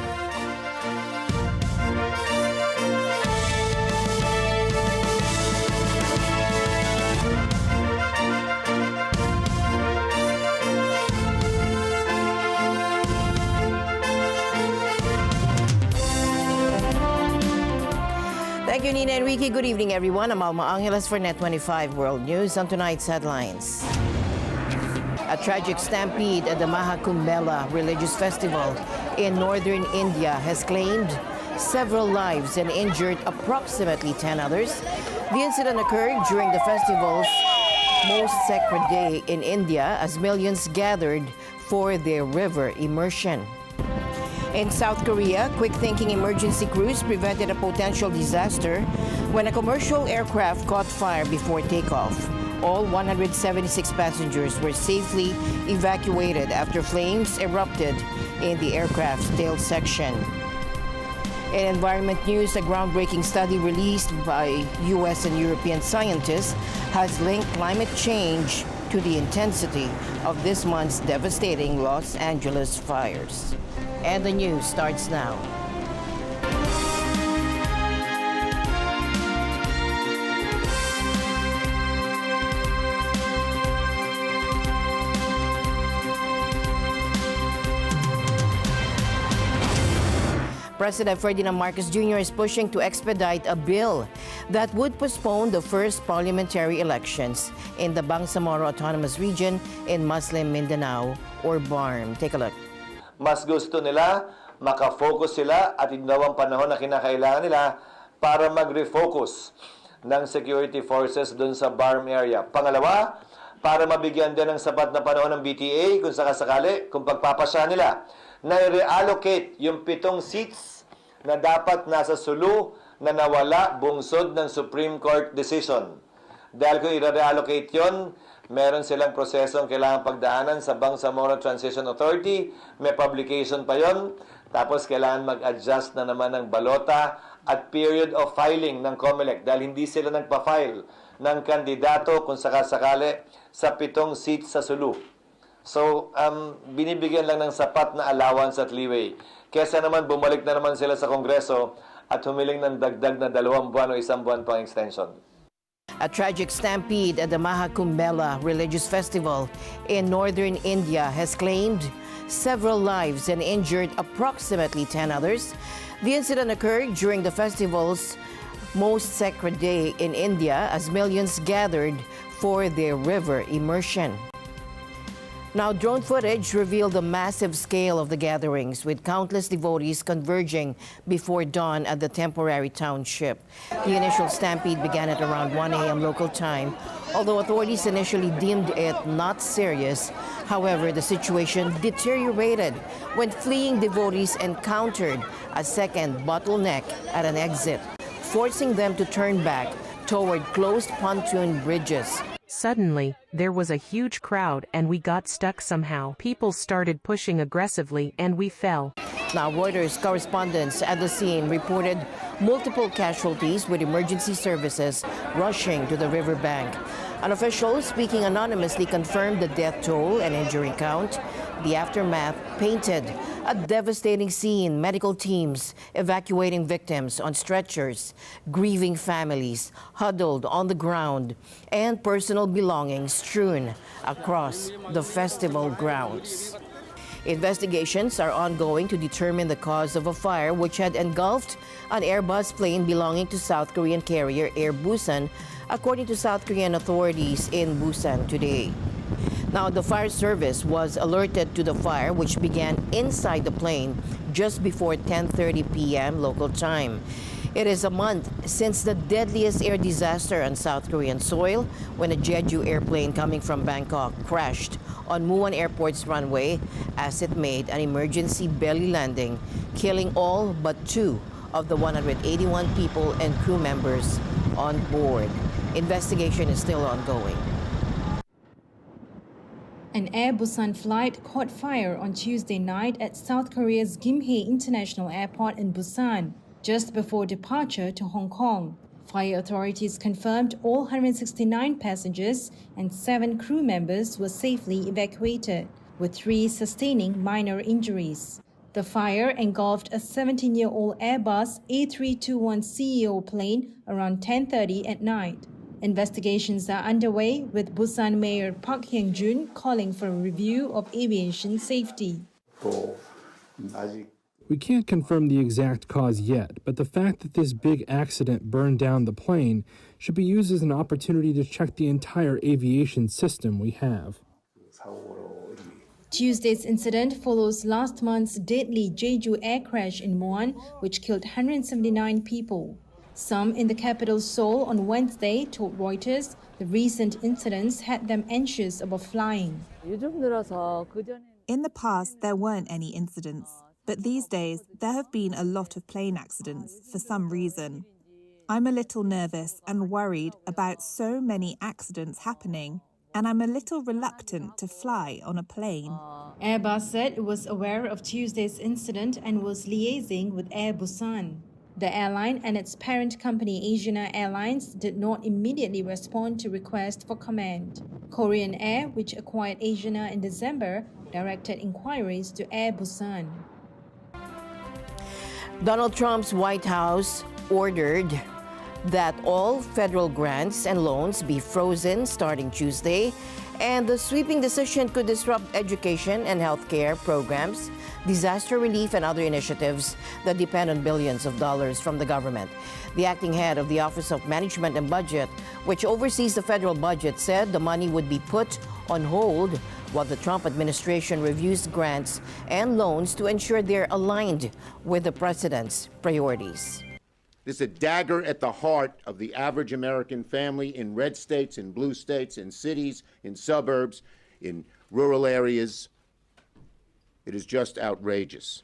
Thank you, Nina Enrique. Good evening, everyone. I'm Alma Angeles for NET25 World News. On tonight's headlines. A tragic stampede at the Mahakumbela religious festival in northern India has claimed several lives and injured approximately 10 others. The incident occurred during the festival's most sacred day in India as millions gathered for their river immersion. In South Korea, quick-thinking emergency crews prevented a potential disaster when a commercial aircraft caught fire before takeoff. All 176 passengers were safely evacuated after flames erupted in the aircraft's tail section. In environment news, a groundbreaking study released by U.S. and European scientists has linked climate change to the intensity of this month's devastating Los Angeles fires. And the news starts now. President Ferdinand Marcos Jr. is pushing to expedite a bill that would postpone the first parliamentary elections in the Bangsamoro Autonomous Region in Muslim Mindanao, or BARM. Take a look. Mas gusto nila, makafocus sila at hindi daw ang panahon na kinakailangan nila para mag-refocus ng security forces dun sa BARM area. Pangalawa, para mabigyan din ng sapat na panahon ng BTA kung sakasakali, kung pagpapasya nila, na i-reallocate yung 7 seats na dapat nasa Sulu na nawala bungsod ng Supreme Court decision. Dahil kung i-reallocate yon, meron silang prosesong kailangan pagdaanan sa Bangsamoro Transition Authority, may publication pa yon, tapos kailangan mag-adjust na naman ng balota at period of filing ng COMELEC dahil hindi sila nagpa-file ng kandidato kung sakasakali sa 7 seats sa Sulu. So, binibigyan lang ng sapat na allowance at leeway. Kesa naman bumalik na naman sila sa Kongreso at humiling ng dagdag na 2 buwan o 1 buwan pang extension. A tragic stampede at the Mahakumbela religious festival in northern India has claimed several lives and injured approximately 10 others. The incident occurred during the festival's most sacred day in India as millions gathered for their river immersion. Now, drone footage revealed the massive scale of the gatherings, with countless devotees converging before dawn at the temporary township. The initial stampede began at around 1 a.m. local time, although authorities initially deemed it not serious. However, the situation deteriorated when fleeing devotees encountered a second bottleneck at an exit, forcing them to turn back toward closed pontoon bridges. Suddenly, there was a huge crowd and we got stuck somehow. People started pushing aggressively and we fell. Now, Reuters correspondents at the scene reported multiple casualties, with emergency services rushing to the riverbank. An official speaking anonymously confirmed the death toll and injury count. The aftermath painted a devastating scene: medical teams evacuating victims on stretchers, grieving families huddled on the ground, and personal belongings strewn across the festival grounds. Investigations are ongoing to determine the cause of a fire which had engulfed an Airbus plane belonging to South Korean carrier Air Busan, according to South Korean authorities in Busan today. Now, the fire service was alerted to the fire, which began inside the plane just before 10:30 p.m. local time. It is a month since the deadliest air disaster on South Korean soil, when a Jeju airplane coming from Bangkok crashed on Muan Airport's runway as it made an emergency belly landing, killing all but 2 of the 181 people and crew members on board. Investigation is still ongoing. An Air Busan flight caught fire on Tuesday night at South Korea's Gimhae International Airport in Busan, just before departure to Hong Kong. Fire authorities confirmed all 169 passengers and 7 crew members were safely evacuated, with 3 sustaining minor injuries. The fire engulfed a 17-year-old Airbus A321ceo plane around 10:30 at night. Investigations are underway, with Busan Mayor Park Hyung-jun calling for a review of aviation safety. We can't confirm the exact cause yet, but the fact that this big accident burned down the plane should be used as an opportunity to check the entire aviation system we have. Tuesday's incident follows last month's deadly Jeju air crash in Muan, which killed 179 people. Some in the capital Seoul on Wednesday told Reuters the recent incidents had them anxious about flying. In the past, there weren't any incidents, but these days there have been a lot of plane accidents for some reason. I'm a little nervous and worried about so many accidents happening, and I'm a little reluctant to fly on a plane. Airbus said it was aware of Tuesday's incident and was liaising with Air Busan. The airline and its parent company Agila Airlines did not immediately respond to requests for comment. Korean Air, which acquired Agila in December, directed inquiries to Air Busan. Donald Trump's White House ordered that all federal grants and loans be frozen starting Tuesday, and the sweeping decision could disrupt education and healthcare programs, disaster relief, and other initiatives that depend on billions of dollars from the government. The acting head of the Office of Management and Budget, which oversees the federal budget, said the money would be put on hold while the Trump administration reviews grants and loans to ensure they're aligned with the president's priorities. This is a dagger at the heart of the average American family in red states, in blue states, in cities, in suburbs, in rural areas. It is just outrageous.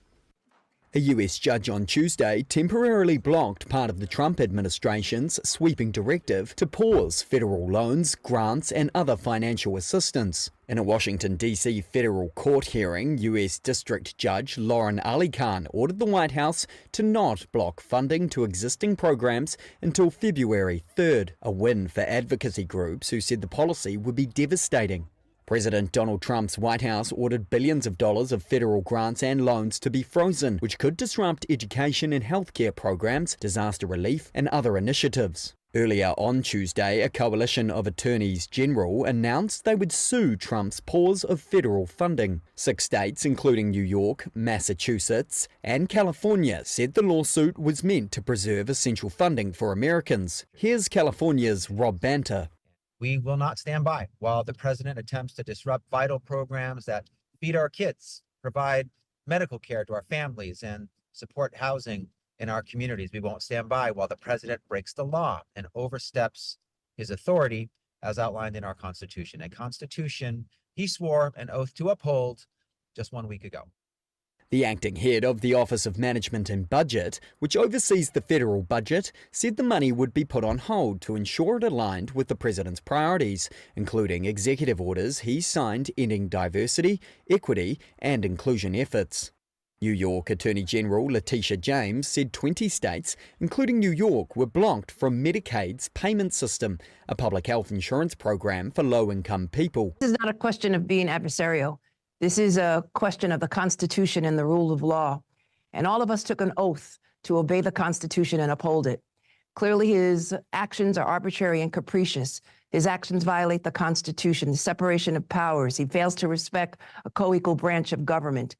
A U.S. judge on Tuesday temporarily blocked part of the Trump administration's sweeping directive to pause federal loans, grants, and other financial assistance. In a Washington, D.C. federal court hearing, U.S. District Judge Lauren Ali Khan ordered the White House to not block funding to existing programs until February 3rd, a win for advocacy groups who said the policy would be devastating. President Donald Trump's White House ordered billions of dollars of federal grants and loans to be frozen, which could disrupt education and healthcare programs, disaster relief, and other initiatives. Earlier on Tuesday, a coalition of attorneys general announced they would sue Trump's pause of federal funding. 6 states, including New York, Massachusetts, and California, said the lawsuit was meant to preserve essential funding for Americans. Here's California's Rob Banter. We will not stand by while the president attempts to disrupt vital programs that feed our kids, provide medical care to our families, and support housing in our communities. We won't stand by while the president breaks the law and oversteps his authority as outlined in our Constitution, a Constitution he swore an oath to uphold just 1 week ago. The acting head of the Office of Management and Budget, which oversees the federal budget, said the money would be put on hold to ensure it aligned with the president's priorities, including executive orders he signed ending diversity, equity, and inclusion efforts. New York Attorney General Letitia James said 20 states, including New York, were blocked from Medicaid's payment system, a public health insurance program for low-income people. This is not a question of being adversarial. This is a question of the Constitution and the rule of law. And all of us took an oath to obey the Constitution and uphold it. Clearly, his actions are arbitrary and capricious. His actions violate the Constitution, the separation of powers. He fails to respect a co-equal branch of government.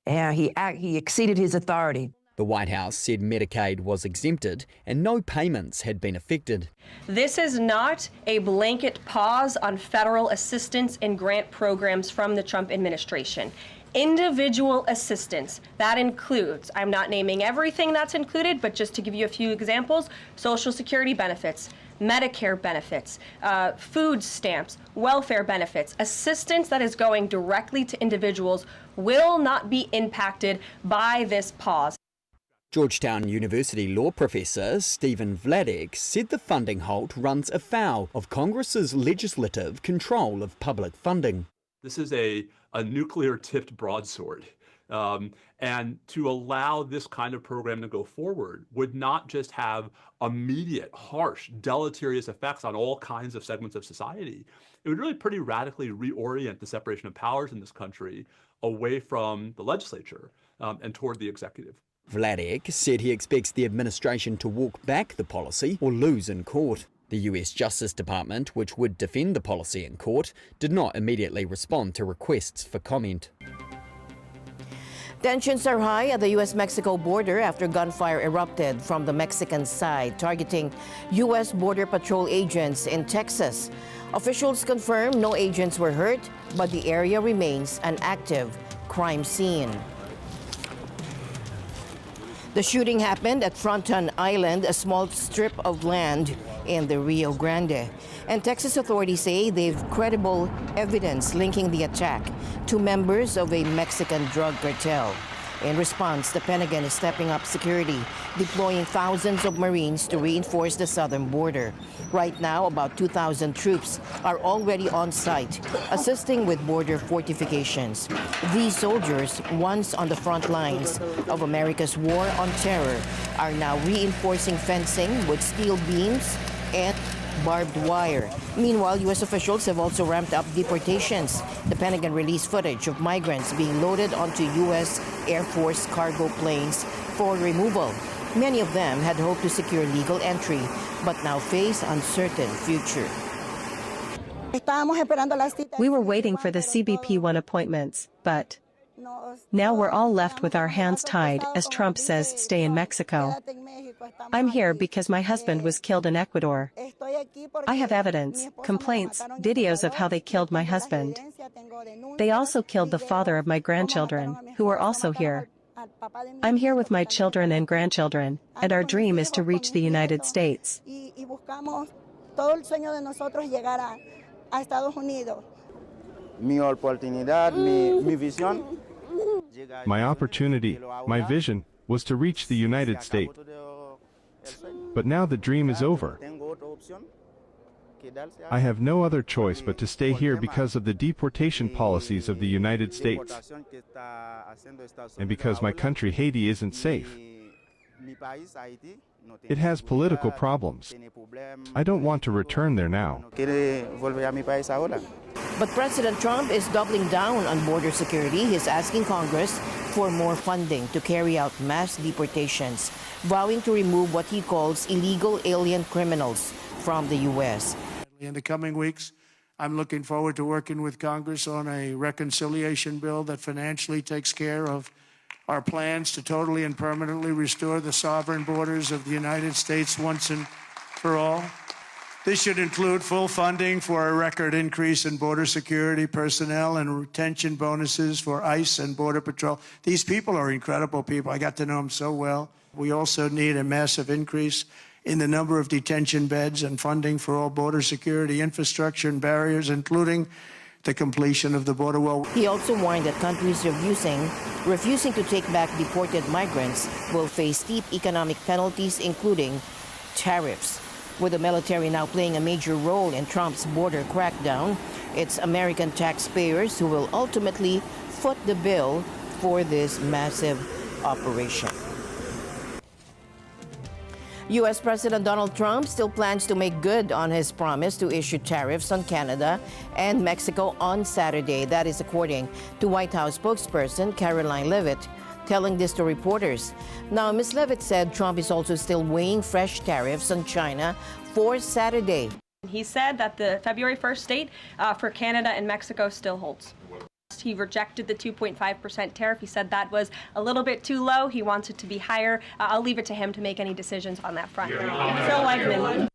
He exceeded his authority. The White House said Medicaid was exempted and no payments had been affected. This is not a blanket pause on federal assistance and grant programs from the Trump administration. Individual assistance, that includes, I'm not naming everything that's included, but just to give you a few examples, Social Security benefits, Medicare benefits, food stamps, welfare benefits, assistance that is going directly to individuals will not be impacted by this pause. Georgetown University law professor Stephen Vladek said the funding halt runs afoul of Congress's legislative control of public funding. This is a nuclear-tipped broadsword. And to allow this kind of program to go forward would not just have immediate, harsh, deleterious effects on all kinds of segments of society. It would really pretty radically reorient the separation of powers in this country away from the legislature and toward the executive. Vladek said he expects the administration to walk back the policy or lose in court. The US Justice Department, which would defend the policy in court, did not immediately respond to requests for comment. Tensions are high at the U.S.-Mexico border after gunfire erupted from the Mexican side, targeting U.S. Border Patrol agents in Texas. Officials confirm no agents were hurt, but the area remains an active crime scene. The shooting happened at Fronton Island, a small strip of land in the Rio Grande. And Texas authorities say they've credible evidence linking the attack to members of a Mexican drug cartel. In response, the Pentagon is stepping up security, deploying thousands of Marines to reinforce the southern border. Right now, about 2,000 troops are already on site, assisting with border fortifications. These soldiers, once on the front lines of America's war on terror, are now reinforcing fencing with steel beams and barbed wire. Meanwhile, U.S. officials have also ramped up deportations. The Pentagon released footage of migrants being loaded onto U.S. Air Force cargo planes for removal. Many of them had hoped to secure legal entry, but now face uncertain future. We were waiting for the CBP-1 appointments, but now we're all left with our hands tied as Trump says stay in Mexico. I'm here because my husband was killed in Ecuador. I have evidence, complaints, videos of how they killed my husband. They also killed the father of my grandchildren, who are also here. I'm here with my children and grandchildren, and our dream is to reach the United States. My opportunity, my vision, was to reach the United States. But now the dream is over. I have no other choice but to stay here because of the deportation policies of the United States. And because my country, Haiti, isn't safe. It has political problems. I don't want to return there now. But President Trump is doubling down on border security. He's asking Congress for more funding to carry out mass deportations, vowing to remove what he calls illegal alien criminals from the U.S. In the coming weeks, I'm looking forward to working with Congress on a reconciliation bill that financially takes care of our plans to totally and permanently restore the sovereign borders of the United States once and for all. This should include full funding for a record increase in border security personnel and retention bonuses for ICE and Border Patrol. These people are incredible people. I got to know them so well. We also need a massive increase in the number of detention beds and funding for all border security infrastructure and barriers, including the completion of the border wall. He also warned that countries refusing to take back deported migrants will face steep economic penalties, including tariffs. With the military now playing a major role in Trump's border crackdown, it's American taxpayers who will ultimately foot the bill for this massive operation. U.S. President Donald Trump still plans to make good on his promise to issue tariffs on Canada and Mexico on Saturday. That is according to White House spokesperson Caroline Leavitt, telling this to reporters. Now, Ms. Leavitt said Trump is also still weighing fresh tariffs on China for Saturday. He said that the February 1st date for Canada and Mexico still holds. He rejected the 2.5% tariff. He said that was a little bit too low. He wants it to be higher. I'll leave it to him to make any decisions on that front. Phil Wegman.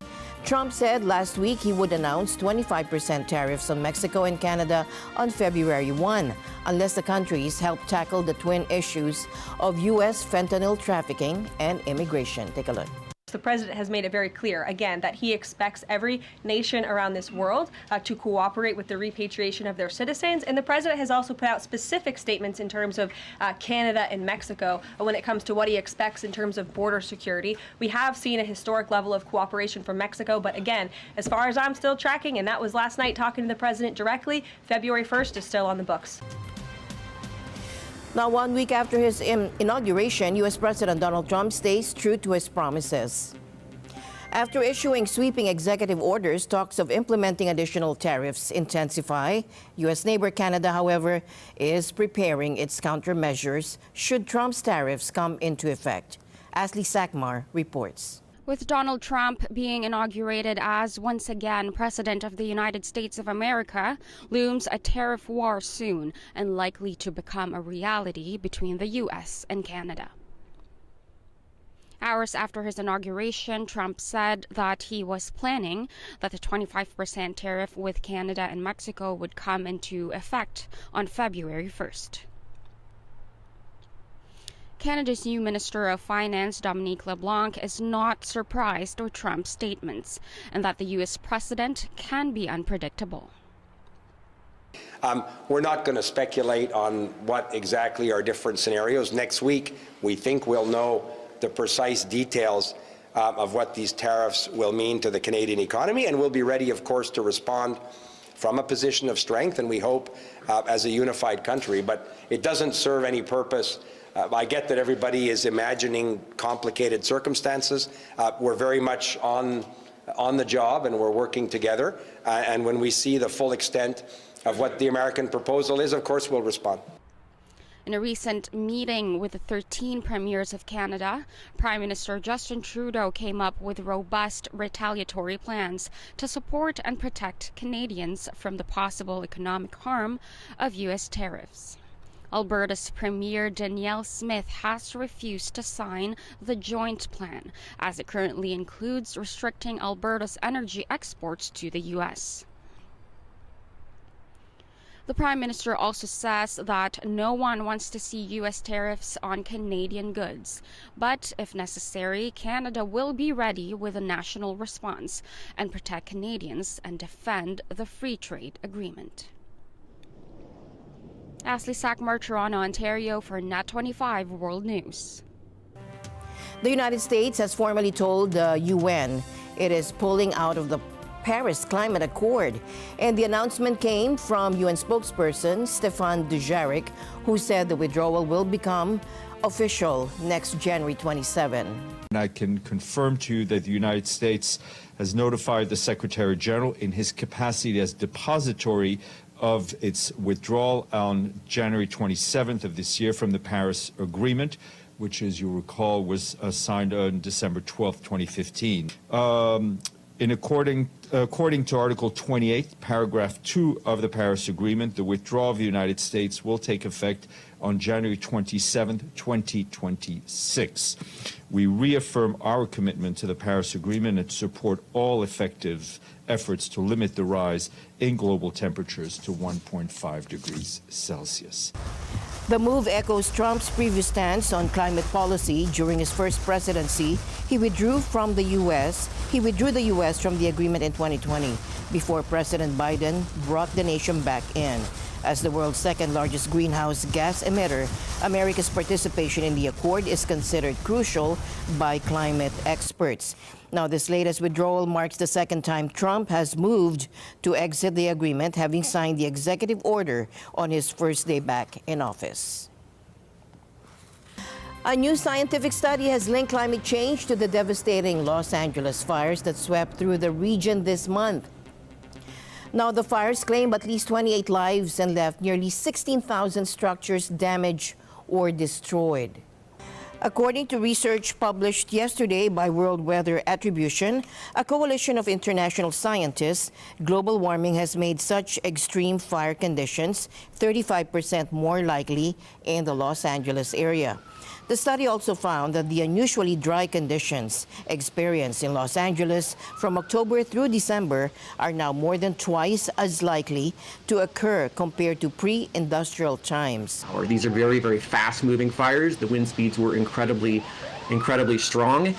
Trump said last week he would announce 25% tariffs on Mexico and Canada on February 1, unless the countries help tackle the twin issues of U.S. fentanyl trafficking and immigration. Take a look. The president has made it very clear, again, that he expects every nation around this world to cooperate with the repatriation of their citizens. And the president has also put out specific statements in terms of Canada and Mexico when it comes to what he expects in terms of border security. We have seen a historic level of cooperation from Mexico. But again, as far as I'm still tracking, and that was last night talking to the president directly, February 1st is still on the books. Now, 1 week after his inauguration, U.S. President Donald Trump stays true to his promises. After issuing sweeping executive orders, talks of implementing additional tariffs intensify. U.S. neighbor Canada, however, is preparing its countermeasures should Trump's tariffs come into effect. Ashley Sackmar reports. With Donald Trump being inaugurated as once again President of the United States of America, looms a tariff war soon and likely to become a reality between the U.S. and Canada. Hours after his inauguration, Trump said that he was planning that the 25% tariff with Canada and Mexico would come into effect on February 1st. Canada's new Minister of Finance, Dominique LeBlanc, is not surprised with Trump's statements and that the U.S. president can be unpredictable. We're not going to speculate on what exactly are different scenarios. Next week, we think we'll know the precise details of what these tariffs will mean to the Canadian economy, and we'll be ready, of course, to respond from a position of strength, and we hope as a unified country. But it doesn't serve any purpose. I get that everybody is imagining complicated circumstances. We're very much on the job, and we're working together. And when we see the full extent of what the American proposal is, of course, we'll respond. In a recent meeting with the 13 premiers of Canada, Prime Minister Justin Trudeau came up with robust retaliatory plans to support and protect Canadians from the possible economic harm of U.S. tariffs. Alberta's Premier Danielle Smith has refused to sign the joint plan, as it currently includes restricting Alberta's energy exports to the U.S. The Prime Minister also says that no one wants to see U.S. tariffs on Canadian goods, but if necessary, Canada will be ready with a national response and protect Canadians and defend the free trade agreement. Ashley Sackmar, Toronto, Ontario for NET25 World News. The United States has formally told the UN it is pulling out of the Paris Climate Accord, and the announcement came from UN spokesperson Stéphane Dujarric, who said the withdrawal will become official next January 27. And I can confirm to you that the United States has notified the Secretary General in his capacity as depository of its withdrawal on January 27th of this year from the Paris Agreement, which, as you recall, was signed on December 12th, 2015. According to Article 28, Paragraph 2 of the Paris Agreement, the withdrawal of the United States will take effect on January 27, 2026. We reaffirm our commitment to the Paris Agreement and support all effective efforts to limit the rise in global temperatures to 1.5 degrees Celsius. The move echoes Trump's previous stance on climate policy. During his first presidency, he withdrew the U.S. from the agreement in 2020 before President Biden brought the nation back in. As the world's second largest greenhouse gas emitter, America's participation in the accord is considered crucial by climate experts. Now, this latest withdrawal marks the second time Trump has moved to exit the agreement, having signed the executive order on his first day back in office. A new scientific study has linked climate change to the devastating Los Angeles fires that swept through the region this month. Now, the fires claimed at least 28 lives and left nearly 16,000 structures damaged or destroyed. According to research published yesterday by World Weather Attribution, a coalition of international scientists, global warming has made such extreme fire conditions 35% more likely in the Los Angeles area. The study also found that the unusually dry conditions experienced in Los Angeles from October through December are now more than twice as likely to occur compared to pre-industrial times. These are very, very fast-moving fires. The wind speeds were incredibly strong,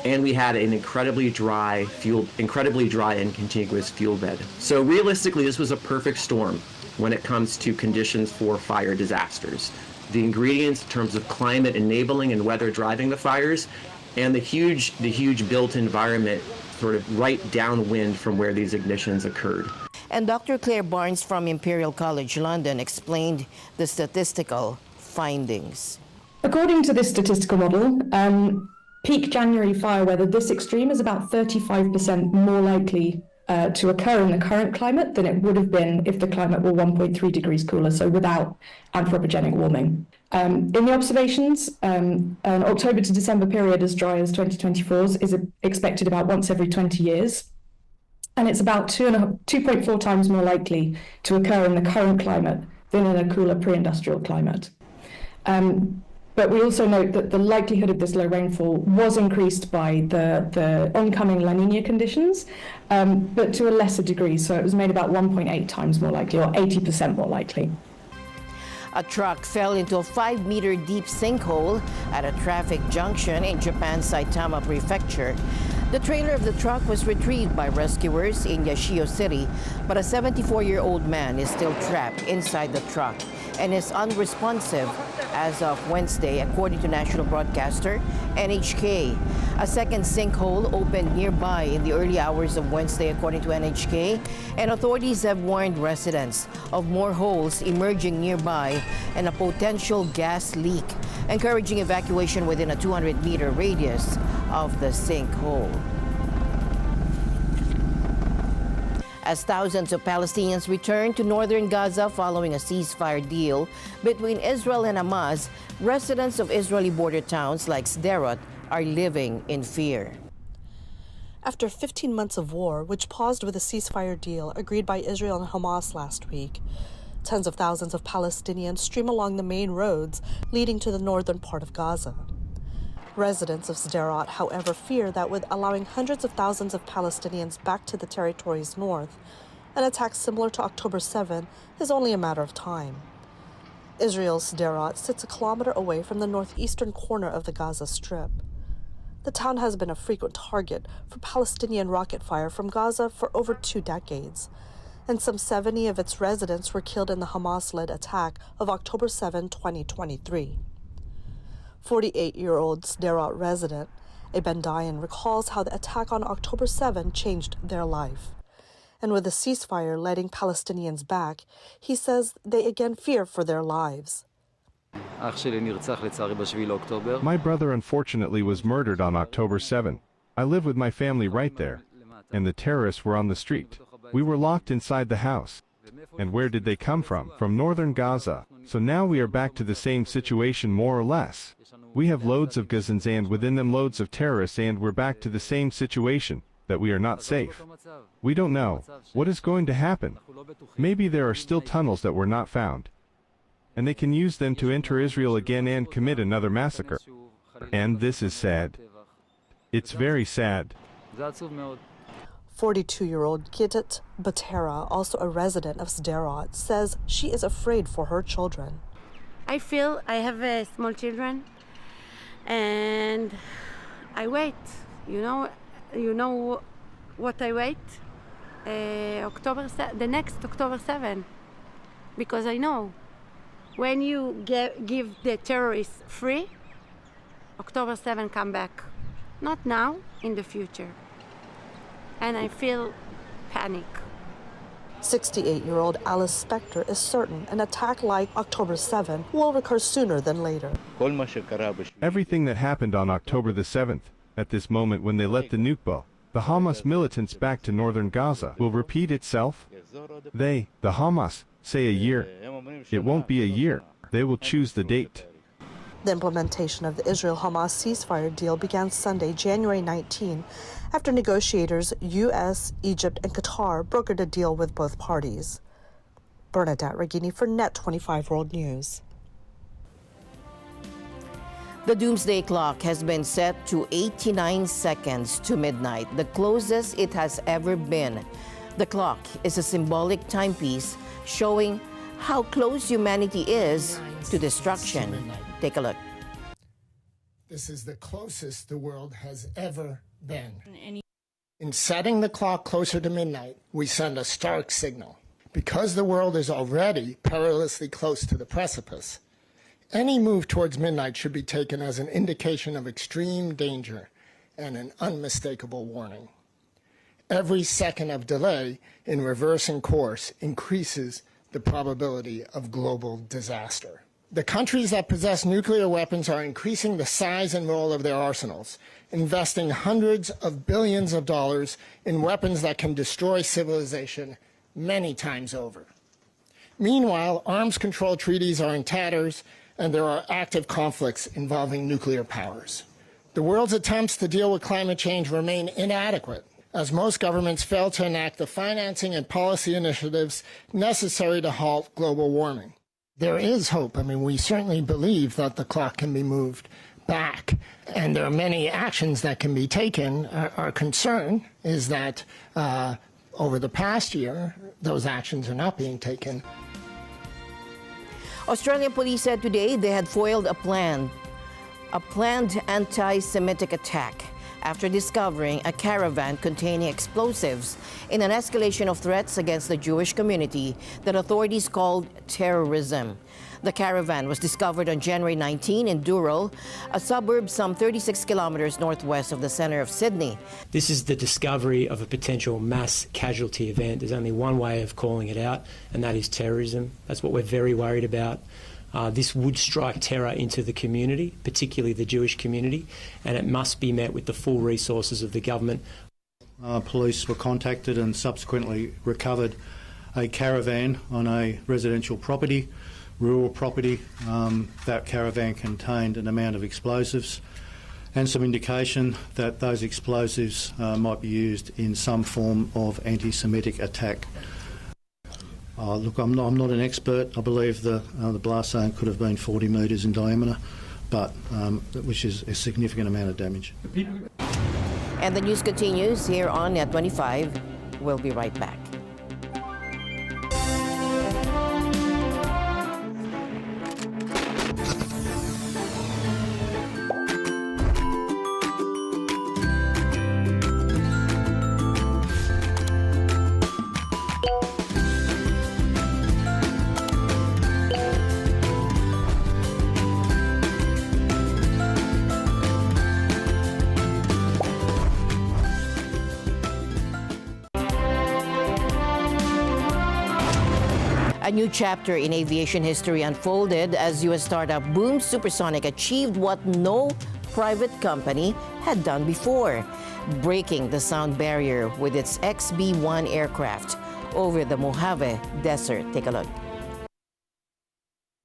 and we had an incredibly dry and contiguous fuel bed. So realistically, this was a perfect storm when it comes to conditions for fire disasters. The ingredients in terms of climate enabling and weather driving the fires, and the huge built environment sort of right downwind from where these ignitions occurred. And Dr. Claire Barnes from Imperial College London explained the statistical findings. According to this statistical model, peak January fire weather this extreme is about 35% more likely to occur in the current climate than it would have been if the climate were 1.3 degrees cooler, so without anthropogenic warming. In the observations, an October to December period as dry as 2024's is expected about once every 20 years. And it's about 2.4 times more likely to occur in the current climate than in a cooler pre-industrial climate. But we also note that the likelihood of this low rainfall was increased by the oncoming La Nina conditions, but to a lesser degree. So it was made about 1.8 times more likely, or 80% more likely. A truck fell into a 5-meter deep sinkhole at a traffic junction in Japan's Saitama Prefecture. The trailer of the truck was retrieved by rescuers in Yashio City, but a 74-year-old man is still trapped inside the truck and is unresponsive as of Wednesday, according to national broadcaster NHK. A second sinkhole opened nearby in the early hours of Wednesday, according to NHK, and authorities have warned residents of more holes emerging nearby and a potential gas leak, encouraging evacuation within a 200-meter radius of the sinkhole. As thousands of Palestinians return to northern Gaza following a ceasefire deal between Israel and Hamas, residents of Israeli border towns like Sderot are living in fear. After 15 months of war, which paused with a ceasefire deal agreed by Israel and Hamas last week, tens of thousands of Palestinians stream along the main roads leading to the northern part of Gaza. Residents of Sderot, however, fear that with allowing hundreds of thousands of Palestinians back to the territory's north, an attack similar to October 7 is only a matter of time. Israel's Sderot sits a kilometer away from the northeastern corner of the Gaza Strip. The town has been a frequent target for Palestinian rocket fire from Gaza for over 2 decades, and some 70 of its residents were killed in the Hamas-led attack of October 7, 2023. 48-year-old Sderot resident Eben Dayan recalls how the attack on October 7 changed their life. And with the ceasefire letting Palestinians back, he says they again fear for their lives. My brother unfortunately was murdered on October 7. I live with my family right there, and the terrorists were on the street. We were locked inside the house. And where did they come from? From northern Gaza. So now we are back to the same situation more or less. We have loads of Gazans and within them loads of terrorists, and we're back to the same situation, that we are not safe. We don't know what is going to happen. Maybe there are still tunnels that were not found, and they can use them to enter Israel again and commit another massacre. And this is sad. It's very sad. 42-year-old Gidit Batera, also a resident of Sderot, says she is afraid for her children. I feel I have small children, and I wait. You know what I wait? The next October 7, because I know when you give the terrorists free, October 7 come back. Not now, in the future. And I feel panic. 68-year-old Alice Spector is certain an attack like October 7 will recur sooner than later. Everything that happened on October the 7th, at this moment when they let the nuke the Hamas militants back to northern Gaza, will repeat itself? They, the Hamas, say a year. It won't be a year. They will choose the date. The implementation of the Israel-Hamas ceasefire deal began Sunday, January 19, after negotiators U.S., Egypt, and Qatar brokered a deal with both parties. Bernadette Regini for NET25 World News. The doomsday clock has been set to 89 seconds to midnight, the closest it has ever been. The clock is a symbolic timepiece showing how close humanity is to destruction. Take a look. This is the closest the world has ever been. In setting the clock closer to midnight, we send a stark signal. Because the world is already perilously close to the precipice, any move towards midnight should be taken as an indication of extreme danger and an unmistakable warning. Every second of delay in reversing course increases the probability of global disaster. The countries that possess nuclear weapons are increasing the size and role of their arsenals, investing hundreds of billions of dollars in weapons that can destroy civilization many times over. Meanwhile, arms control treaties are in tatters, and there are active conflicts involving nuclear powers. The world's attempts to deal with climate change remain inadequate, as most governments fail to enact the financing and policy initiatives necessary to halt global warming. There is hope. We certainly believe that the clock can be moved back, and there are many actions that can be taken. Our concern is that over the past year, those actions are not being taken. Australian police said today they had foiled a planned anti-Semitic attack after discovering a caravan containing explosives in an escalation of threats against the Jewish community that authorities called terrorism. The caravan was discovered on January 19 in Dural, a suburb some 36 kilometers northwest of the center of Sydney. This is the discovery of a potential mass casualty event. There's only one way of calling it out, and that is terrorism. That's what we're very worried about. This would strike terror into the community, particularly the Jewish community, and it must be met with the full resources of the government. Police were contacted and subsequently recovered a caravan on a residential property, rural property. That caravan contained an amount of explosives and some indication that those explosives might be used in some form of anti-Semitic attack. Look, I'm not an expert. I believe the blast zone could have been 40 metres in diameter, but which is a significant amount of damage. And the news continues here on NET25. We'll be right back. A new chapter in aviation history unfolded as U.S. startup Boom Supersonic achieved what no private company had done before, breaking the sound barrier with its XB-1 aircraft over the Mojave Desert. Take a look.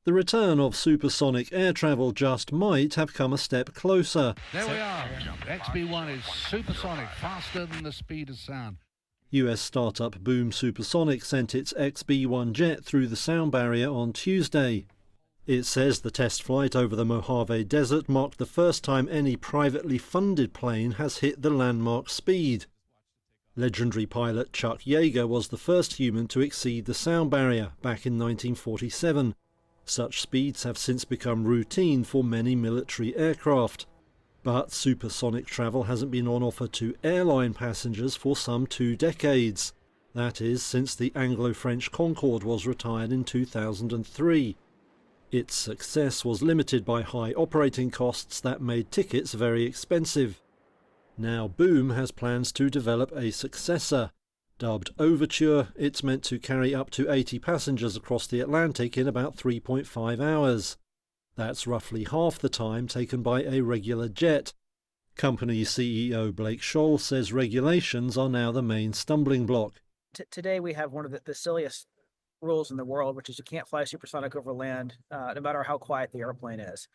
The return of supersonic air travel just might have come a step closer. There we are. XB-1 is supersonic, faster than the speed of sound. US startup Boom Supersonic sent its XB-1 jet through the sound barrier on Tuesday. It says the test flight over the Mojave Desert marked the first time any privately funded plane has hit the landmark speed. Legendary pilot Chuck Yeager was the first human to exceed the sound barrier back in 1947. Such speeds have since become routine for many military aircraft. But supersonic travel hasn't been on offer to airline passengers for some 2 decades. That is, since the Anglo-French Concorde was retired in 2003. Its success was limited by high operating costs that made tickets very expensive. Now Boom has plans to develop a successor. Dubbed Overture, it's meant to carry up to 80 passengers across the Atlantic in about 3.5 hours. That's roughly half the time taken by a regular jet. Company CEO Blake Scholl says regulations are now the main stumbling block. Today we have one of the silliest rules in the world, which is you can't fly supersonic over land, no matter how quiet the airplane is.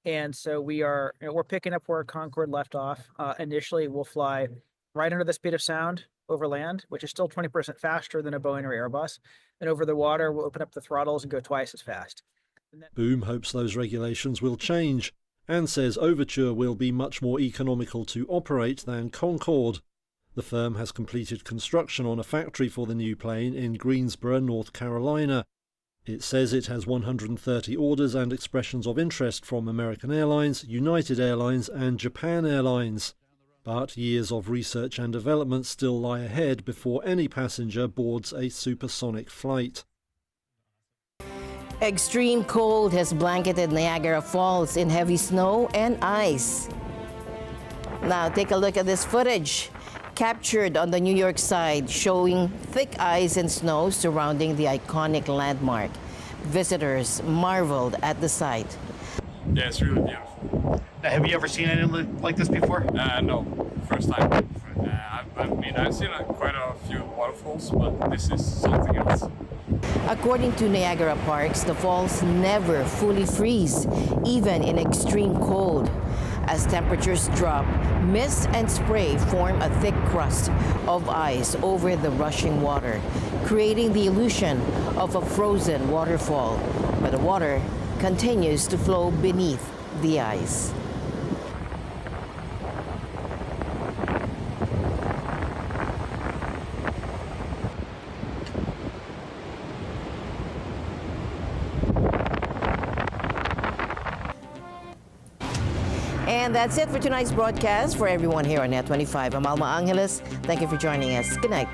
And so we're picking up where Concorde left off. Initially, we'll fly right under the speed of sound over land, which is still 20% faster than a Boeing or Airbus. And over the water, we'll open up the throttles and go twice as fast. Boom hopes those regulations will change and says Overture will be much more economical to operate than Concorde. The firm has completed construction on a factory for the new plane in Greensboro, North Carolina. It says it has 130 orders and expressions of interest from American Airlines, United Airlines and Japan Airlines. But years of research and development still lie ahead before any passenger boards a supersonic flight. Extreme cold has blanketed Niagara Falls in heavy snow and ice. Now take a look at this footage captured on the New York side, showing thick ice and snow surrounding the iconic landmark. Visitors marveled at the sight. Yeah, it's really beautiful. Have you ever seen anything like this before? No, first time. I've seen quite a few waterfalls, but this is something else. According to Niagara Parks, the falls never fully freeze, even in extreme cold. As temperatures drop, mist and spray form a thick crust of ice over the rushing water, creating the illusion of a frozen waterfall. But the water continues to flow beneath the ice. And And that's it for tonight's broadcast. For everyone here on NET25, I'm Alma Angeles. Thank you for joining us. Good night.